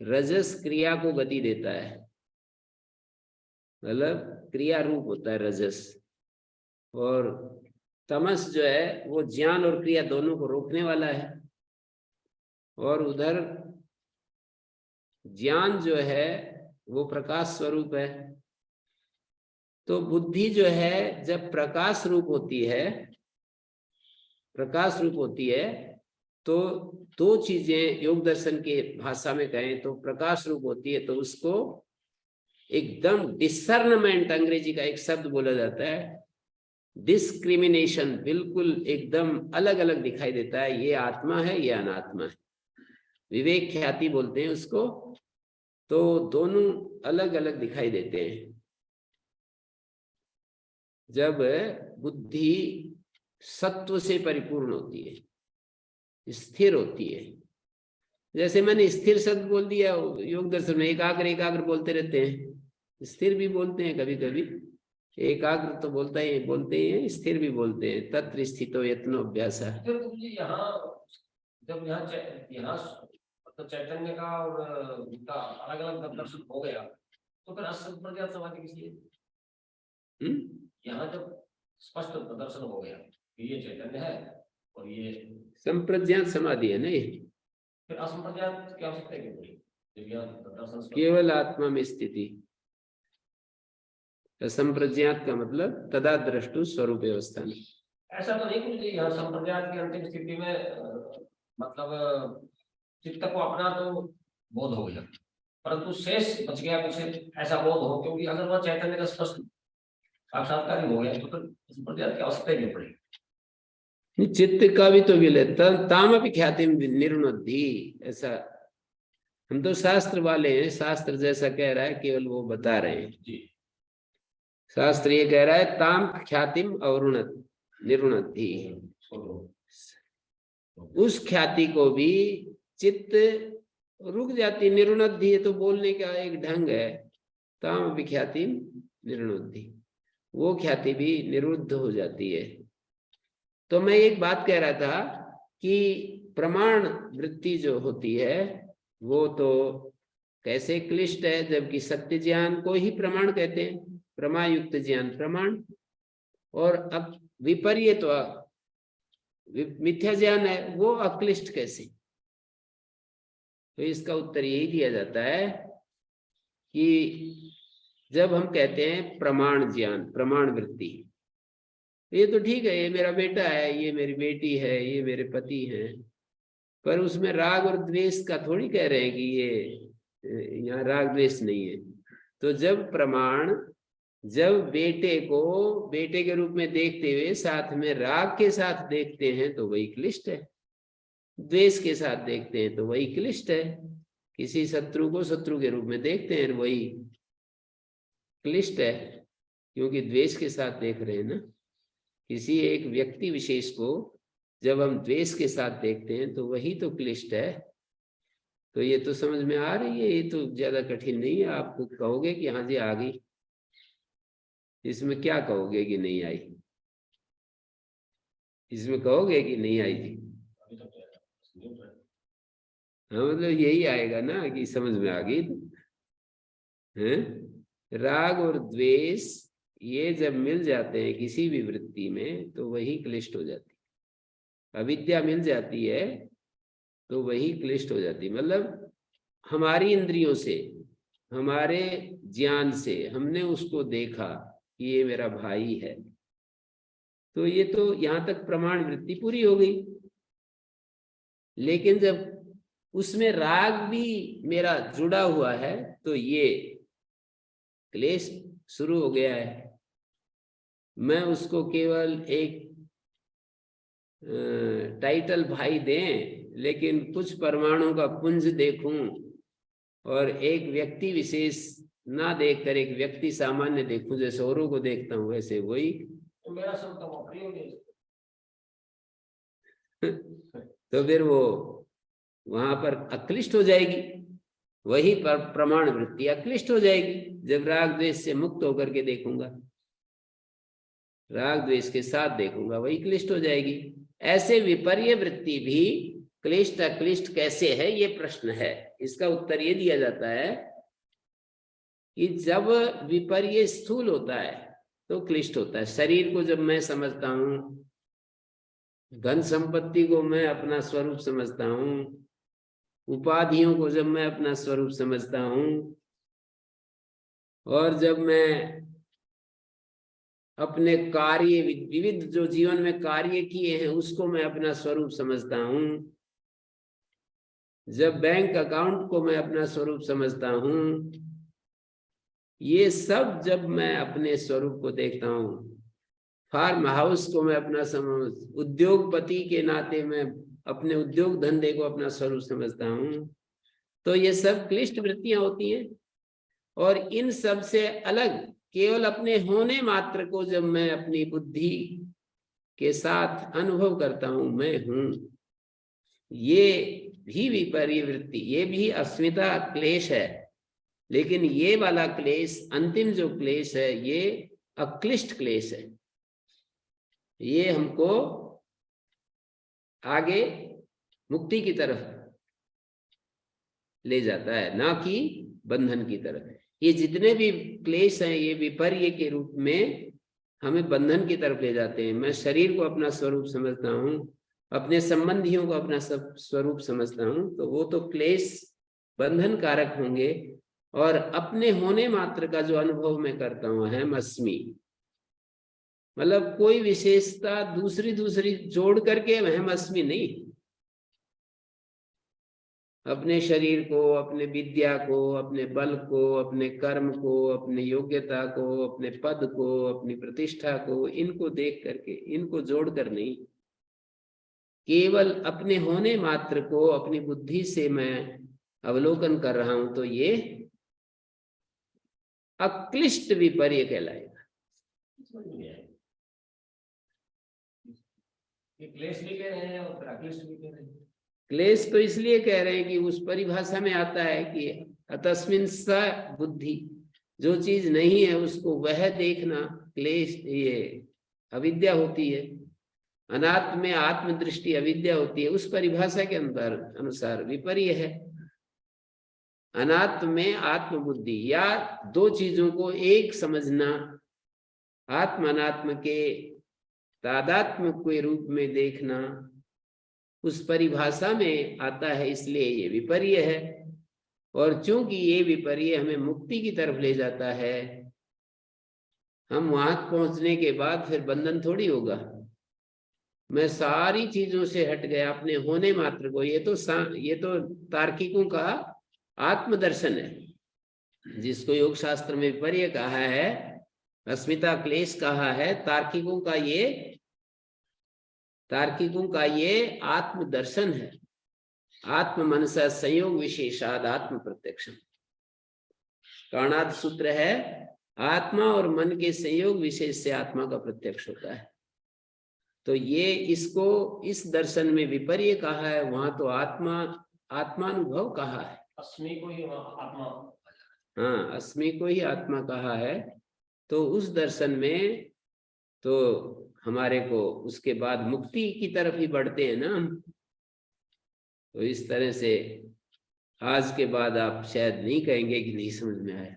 रजस क्रिया को गति देता है, मतलब क्रिया रूप होता है रजस, और तमस जो है वो ज्ञान और क्रिया दोनों को रोकने वाला है। और उधर ज्ञान जो है वो प्रकाश स्वरूप है। तो बुद्धि जो है जब प्रकाश रूप होती है, प्रकाश रूप होती है, तो दो चीजें योग दर्शन के भाषा में कहें तो प्रकाश रूप होती है, तो उसको एकदम डिसर्नमेंट, अंग्रेजी का एक शब्द बोला जाता है, डिस्क्रिमिनेशन, बिल्कुल एकदम अलग अलग दिखाई देता है, ये आत्मा है ये अनात्मा है, विवेक ख्याति बोलते हैं उसको। तो दोनों अलग अलग दिखाई देते हैं जब बुद्धि सत्व से परिपूर्ण होती है, स्थिर होती है। जैसे मैंने स्थिर शब्द बोल दिया, योग दर्शन में एकाग्र एकाग्र बोलते रहते हैं, स्थिर भी बोलते हैं कभी कभी, एकाग्र तो बोलते ही हैं, स्थिर भी बोलते हैं, तत्र स्थितो यत्नो अभ्यास। यहाँ जब यहाँ तो चैतन्य का और उनका अलग अलग दर्शन हो गया, तो फिर असंप्रज्ञात समाधि किस लिए? यहाँ जब स्पष्ट दर्शन हो गया कि ये चैतन्य है और ये संप्रज्ञात समाधि है नहीं, फिर असंप्रज्ञात क्या हो सकता है? जब यहाँ दर्शन केवल आत्मा में स्थिति। असंप्रज्ञात का मतलब तदा द्रष्टु स्वरूप अवस्था में। ऐसा तो नहीं कुछ, यहाँ संप्रज्ञात की अंतिम स्थिति में मतलब चित्त को अपना तो बोध हो गया, परंतु शेष बच गया कुछ ऐसा बोध हो, क्योंकि अगर वह चैतन्य का स्पष्ट साक्षात्कार हो गया तो फिर संप्रज्ञात की आवश्यकता ही नहीं पड़ेगी। चित्त का भी तो विलय तामपि ख्यातिम निर्णुद्धि, ऐसा हम तो शास्त्र वाले हैं, शास्त्र जैसा कह रहा है केवल वो बता रहे हैं जी। शास्त्र ये कह रहा है ताम ख्यातिम अवरुणत निर्णुद्धि, उस ख्याति को भी चित्त रुक जाती, निर्णुद्धि है तो बोलने का एक ढंग है, ताम अपि ख्यातिम निर्णुद्धि, वो ख्याति भी निरुद्ध हो जाती है। तो मैं एक बात कह रहा था कि प्रमाण वृत्ति जो होती है वो तो कैसे क्लिष्ट है, जबकि सत्य ज्ञान को ही प्रमाण कहते हैं, प्रमायुक्त ज्ञान प्रमाण, और अब विपर्य तो मिथ्या ज्ञान है वो अक्लिष्ट कैसे? तो इसका उत्तर यही दिया जाता है कि जब हम कहते हैं प्रमाण ज्ञान, प्रमाण वृत्ति, ये तो ठीक है, ये मेरा बेटा है, ये मेरी बेटी है, ये मेरे पति हैं, पर उसमें राग और द्वेष का थोड़ी कह रहे हैं कि ये यहाँ राग द्वेष नहीं है। तो जब प्रमाण, जब बेटे को बेटे के रूप में देखते हुए साथ में राग के साथ देखते हैं तो वही क्लिष्ट है, द्वेष के साथ देखते हैं तो वही क्लिष्ट है, किसी शत्रु को शत्रु के रूप में देखते हैं वही क्लिष्ट है, क्योंकि द्वेष के साथ देख रहे हैं ना। किसी एक व्यक्ति विशेष को जब हम द्वेष के साथ देखते हैं तो वही तो क्लिष्ट है। तो ये तो समझ में आ रही है, ये तो ज्यादा कठिन नहीं है। आप कहोगे कि हाँ जी आ गई, इसमें क्या कहोगे कि नहीं आई? इसमें कहोगे कि नहीं आई जी? हाँ, मतलब यही आएगा ना कि समझ में आ गई है। राग और द्वेष ये जब मिल जाते हैं किसी भी वृत्ति में तो वही क्लिष्ट हो जाती है। अविद्या मिल जाती है तो वही क्लिष्ट हो जाती है। मतलब हमारी इंद्रियों से, हमारे ज्ञान से हमने उसको देखा कि ये मेरा भाई है, तो ये तो यहाँ तक प्रमाण वृत्ति पूरी हो गई। लेकिन जब उसमें राग भी मेरा जुड़ा हुआ है तो ये क्लेश शुरू हो गया है। मैं उसको केवल एक टाइटल भाई दें, लेकिन कुछ परमाणु का पुंज देखूं और एक व्यक्ति विशेष ना देखकर एक व्यक्ति सामान्य देखूं, जैसे औरों को देखता हूं वैसे वही तो मेरा सब तो अप्रिय है। तो फिर वो वहां पर अक्लिष्ट हो जाएगी, वही पर प्रमाण वृत्ति अक्लिष्ट हो जाएगी। जब राग द्वेष से मुक्त होकर के देखूंगा, राग द्वेष के साथ देखूंगा, वही क्लिष्ट हो जाएगी। ऐसे विपर्य वृत्ति भी क्लिष्ट अक्लिष्ट कैसे है, ये प्रश्न है। इसका उत्तर ये दिया जाता है कि जब विपर्य स्थूल होता है तो क्लिष्ट होता है। शरीर को जब मैं समझता हूं, धन संपत्ति को मैं अपना स्वरूप समझता हूं, उपाधियों को जब मैं अपना स्वरूप समझता हूं, और जब मैं अपने कार्य विविध जो जीवन में कार्य किए हैं उसको मैं अपना स्वरूप समझता हूं, जब बैंक अकाउंट को मैं अपना स्वरूप समझता हूं, ये सब जब मैं अपने स्वरूप को देखता हूं, फार्म हाउस को मैं अपना उद्योगपति के नाते मैं अपने उद्योग धंधे को अपना स्वरूप समझता हूं, तो ये सब क्लिष्ट वृत्तियां होती हैं। और इन सब से अलग केवल अपने होने मात्र को जब मैं अपनी बुद्धि के साथ अनुभव करता हूं, मैं हूं, ये भी विपर्य वृत्ति, ये भी अस्मिता क्लेश है। लेकिन ये वाला क्लेश, अंतिम जो क्लेश है, ये अक्लिष्ट क्लेश है। ये हमको आगे मुक्ति की तरफ ले जाता है, ना कि बंधन की तरफ। ये जितने भी क्लेश हैं, ये विपर्य के रूप में हमें बंधन की तरफ ले जाते हैं। मैं शरीर को अपना स्वरूप समझता हूँ, अपने संबंधियों को अपना सब स्वरूप समझता हूँ, तो वो तो क्लेश बंधन कारक होंगे। और अपने होने मात्र का जो अनुभव मैं करता हूँ, अहम अस्मि, मतलब कोई विशेषता दूसरी जोड़ करके अहम अस्मि नहीं। अपने शरीर को, अपने विद्या को, अपने बल को, अपने कर्म को, अपने योग्यता को, अपने पद को, अपनी प्रतिष्ठा को, इनको देख करके, इनको जोड़कर नहीं, केवल अपने होने मात्र को अपनी बुद्धि से मैं अवलोकन कर रहा हूं, तो ये अक्लिष्ट विपर्य कहलाएगा। ये क्लेश भी कह रहे हैं और अक्लिष्ट भी कह रहे हैं। क्लेश तो इसलिए कह रहे हैं कि उस परिभाषा में आता है कि अतस्मिन स बुद्धि, जो चीज नहीं है उसको वह देखना क्लेश, ये अविद्या होती है। अनात्म में आत्मदृष्टि अविद्या होती है। उस परिभाषा के अंदर अनुसार विपर्य है। अनात्म में आत्मबुद्धि, या दो चीजों को एक समझना, आत्म अनात्म के तादात्म्य के रूप में देखना, उस परिभाषा में आता है, इसलिए ये विपर्य है। और चूंकि ये विपर्य हमें मुक्ति की तरफ ले जाता है, हम वहां पहुंचने के बाद फिर बंधन थोड़ी होगा। मैं सारी चीजों से हट गया, अपने होने मात्र को। ये तो तार्किकों का आत्मदर्शन है, जिसको योग शास्त्र में विपर्य कहा है, अस्मिता क्लेश कहा है। तार्किकों का ये आत्मदर्शन है। आत्म मनसा संयोग विशेषाद आत्म प्रत्यक्षम, कारणार्थ सूत्र है, आत्मा और मन के संयोग विशेष से आत्मा का प्रत्यक्ष होता है। तो ये इसको इस दर्शन में विपर्य कहा है, वहां तो आत्मानुभव कहा है। अस्मि को ही आत्मा, हाँ, अस्मि को ही आत्मा कहा है। तो उस दर्शन में तो हमारे को उसके बाद मुक्ति की तरफ ही बढ़ते हैं ना हम। तो इस तरह से आज के बाद आप शायद नहीं कहेंगे कि नहीं समझ में आया।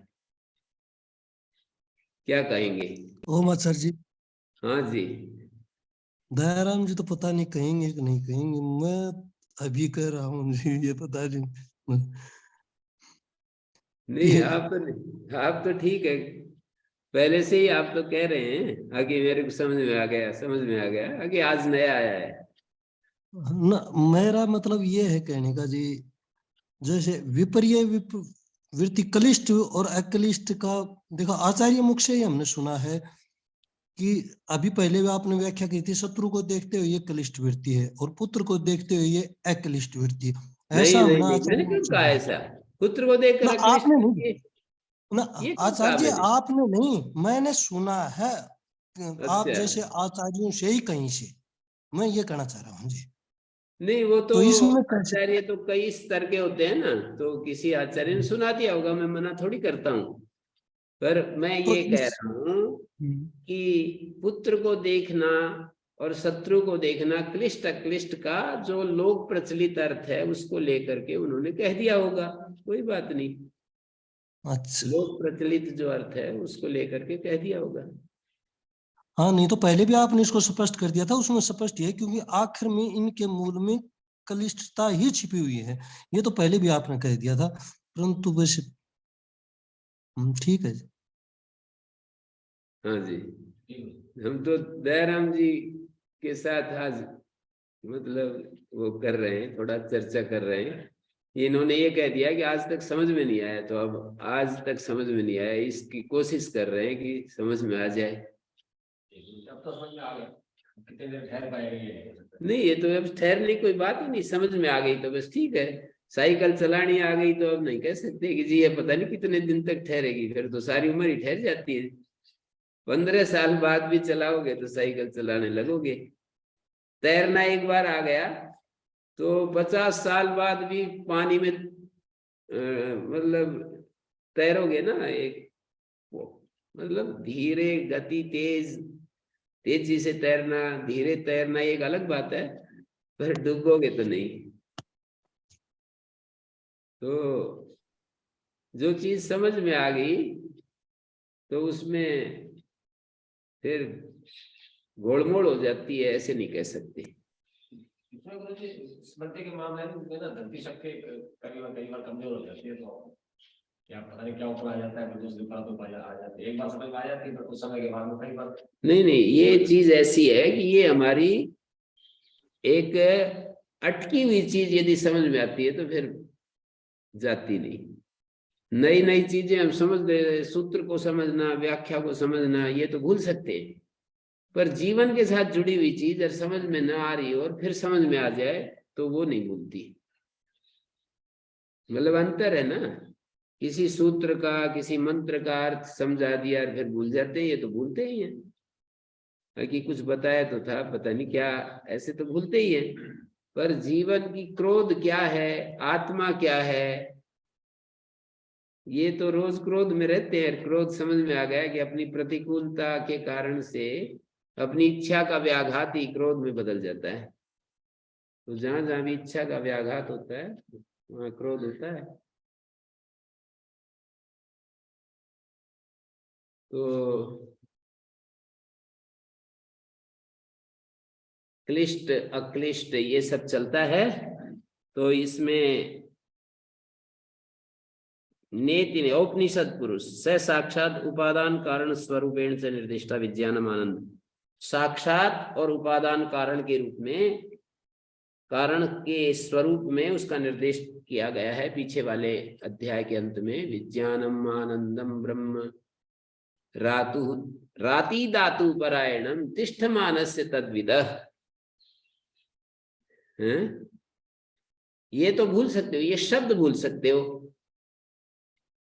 क्या कहेंगे? ओम आचार्य जी। हाँ जी, दयाराम जी तो पता नहीं कहेंगे कि नहीं कहेंगे, मैं अभी कह रहा हूँ जी, ये पता नहीं। नहीं आप तो ठीक है, पहले से ही आप तो कह रहे हैं। आगे मेरे को समझ में आ गया, आगे आज नया आया है ना। मेरा मतलब ये है कहने का जी, जैसे विपर्य वृत्ति क्लिष्ट और अक्लिष्ट का, देखो आचार्य मुख से ही हमने सुना है कि अभी पहले भी आपने व्याख्या की थी, शत्रु को देखते हुए ये क्लिष्ट वृत्ति है और पुत्र को देखते हुए ये अक्लिष्ट वृत्ति है। ऐसा नहीं, हमने मैंने क्यों कहा ऐसा? पुत्र को देखकर ना अक्लिष्ट आपने नहीं, ये ना ये क्यों आचार्य कहा जी मैंने? आपने नहीं, मैंने सुना है आप अच्छा, जैसे आचार्यों से ही कहीं से, मैं ये कहना चाह रहा हूँ जी। नहीं वो तो तो इसमें कैसे? आचार्य तो कई स्तर के होते हैं ना, तो किसी आचार्य ने सुना दिया होगा, मैं मना थोड़ी करता हूँ। पर मैं तो ये कह इस रहा हूँ कि पुत्र को देखना और शत्रु को देखना क्लिष्ट अक्लिष्ट का जो लोक प्रचलित अर्थ है उसको लेकर के उन्होंने कह दिया होगा, कोई बात नहीं। अच्छा, लोक प्रचलित जो अर्थ है उसको लेकर के कह दिया होगा। हाँ नहीं तो पहले भी आपने इसको स्पष्ट कर दिया था, उसमें स्पष्ट है क्योंकि आखिर में इनके मूल में कलिष्टता ही छिपी हुई है, ये तो पहले भी आपने कह दिया था, परंतु वैसे ठीक है जी। हाँ जी, हम तो दयाराम जी के साथ आज मतलब वो कर रहे हैं, थोड़ा चर्चा कर रहे हैं। इन्होंने ये कह दिया कि आज तक समझ में नहीं आया, तो अब आज तक समझ में नहीं आया, इसकी कोशिश कर रहे हैं कि समझ में आ जाए। अब तो समझ में आ गया, कितने देर ठहर पाएगा ये? नहीं, ये तो अब ठहरने की कोई बात ही नहीं, समझ में आ गई तो बस ठीक है। साइकिल चलानी आ गई तो अब नहीं कह सकते कि जी ये पता नहीं कितने दिन तक ठहरेगी, फिर तो सारी उम्र ही ठहर जाती है। 15 साल बाद भी चलाओगे तो साइकिल चलाने लगोगे। तैरना एक बार आ गया तो 50 साल बाद भी पानी में मतलब तैरोगे ना। एक मतलब धीरे गति तेजी से तैरना, धीरे तैरना एक अलग बात है, पर डूबोगे तो नहीं। तो जो चीज समझ में आ गई तो उसमें फिर गोलमोल हो जाती है, ऐसे नहीं कह सकते। इसमें गुरुजी स्मृति के मामले में ना धरती शक्ति कई बार कमजोर हो जाती है, तो क्या पता नहीं क्या ऊपर आ जाता है, फिर दूसरी बात ऊपर आ जाती है। एक बार समझ में आ जाती है, पर कुछ समय के बाद में कई बार नहीं, ये चीज ऐसी है कि ये हमारी एक अटकी हुई चीज यदि समझ में आती है तो फिर जाती नहीं। नई नई चीजें हम समझ ले, सूत्र को समझना, व्याख्या को समझना, ये तो भूल सकते हैं, पर जीवन के साथ जुड़ी हुई चीज अगर समझ में ना आ रही हो और फिर समझ में आ जाए तो वो नहीं भूलती। मतलब अंतर है ना, किसी सूत्र का किसी मंत्र का अर्थ समझा दिया और फिर भूल जाते हैं, ये तो भूलते ही हैं। कि कुछ बताया तो था, पता नहीं क्या, ऐसे तो भूलते ही हैं। पर जीवन की क्रोध क्या है, आत्मा क्या है, ये तो रोज क्रोध में रहते हैं। क्रोध समझ में आ गया कि अपनी प्रतिकूलता के कारण से अपनी इच्छा का व्याघात ही क्रोध में बदल जाता है। तो जहां जहां भी इच्छा का व्याघात होता है वहां क्रोध होता है। तो क्लिष्ट अक्लिष्ट ये सब चलता है। तो इसमें नेति ने औपनिषद पुरुष स साक्षात उपादान कारण स्वरूपेण से निर्दिष्टा विज्ञानम आनंद, साक्षात और उपादान कारण के रूप में, कारण के स्वरूप में उसका निर्देश किया गया है पीछे वाले अध्याय के अंत में। विज्ञानम आनंदम ब्रह्म रातु राति दातु परायणम तिष्ठ मानस्य तद्विदः। ये तो भूल सकते हो, ये शब्द भूल सकते हो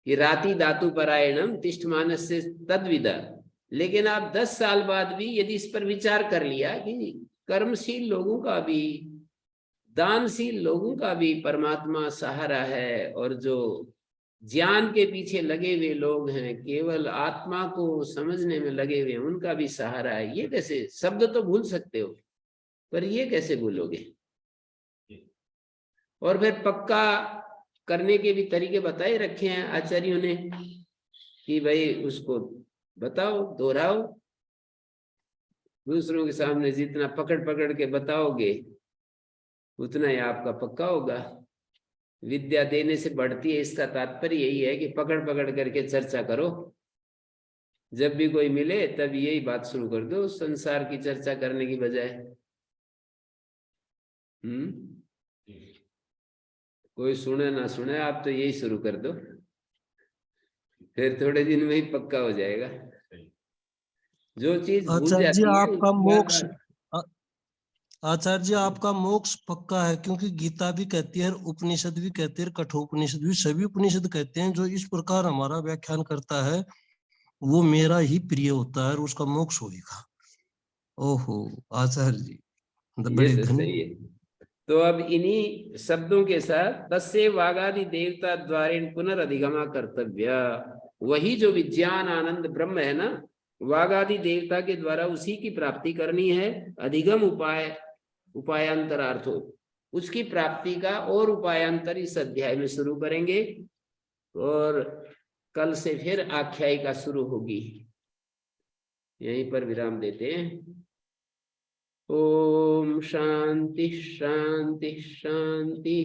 कि राति धातु परायणम तिष्ठ मानस्य तद्विदा, लेकिन आप 10 साल बाद भी यदि इस पर विचार कर लिया कि कर्मशील लोगों का भी, दानशील लोगों का भी परमात्मा सहारा है, और जो ज्ञान के पीछे लगे हुए लोग हैं, केवल आत्मा को समझने में लगे हुए हैं, उनका भी सहारा है, ये कैसे शब्द तो भूल सकते हो, पर ये कैसे भूलोगे? और फिर पक्का करने के भी तरीके बताए रखे हैं आचार्यों ने कि भाई उसको बताओ, दोहराओ, दूसरों के सामने जितना पकड़ पकड़ के बताओगे उतना ही आपका पक्का होगा। विद्या देने से बढ़ती है, इसका तात्पर्य यही है कि पकड़ पकड़ करके चर्चा करो। जब भी कोई मिले तब यही बात शुरू कर दो, संसार की चर्चा करने की बजाय। कोई सुने ना सुने, आप तो यही शुरू कर दो, फिर थोड़े दिन में ही पक्का हो जाएगा। जो चीज भूल आचार्य जी जाती है आपका उसको बार मोक्ष बार। आचार्य जी आपका मोक्ष पक्का है, क्योंकि गीता भी कहती है, उपनिषद भी कहती है, कठोपनिषद भी, सभी उपनिषद कहते हैं जो इस प्रकार हमारा व्याख्यान करता है वो मेरा ही प्रिय होता है और उसका मोक्ष होगा। ओहो आचार्य जी, ये बड़े तो धन्य। सही है। तो अब इन्हीं शब्दों के साथ तस्य वागादि देवता द्वारेण पुनर्अधिगमा कर्तव्य, वही जो विज्ञान आनंद ब्रह्म है ना, वागादि देवता के द्वारा उसी की प्राप्ति करनी है। अधिगम उपाय, उपायांतरार्थो, उसकी प्राप्ति का और उपायांतर इस अध्याय में शुरू करेंगे और कल से फिर आख्यायिका शुरू होगी। यहीं पर विराम देते हैं। ओम शांति शांति शांति।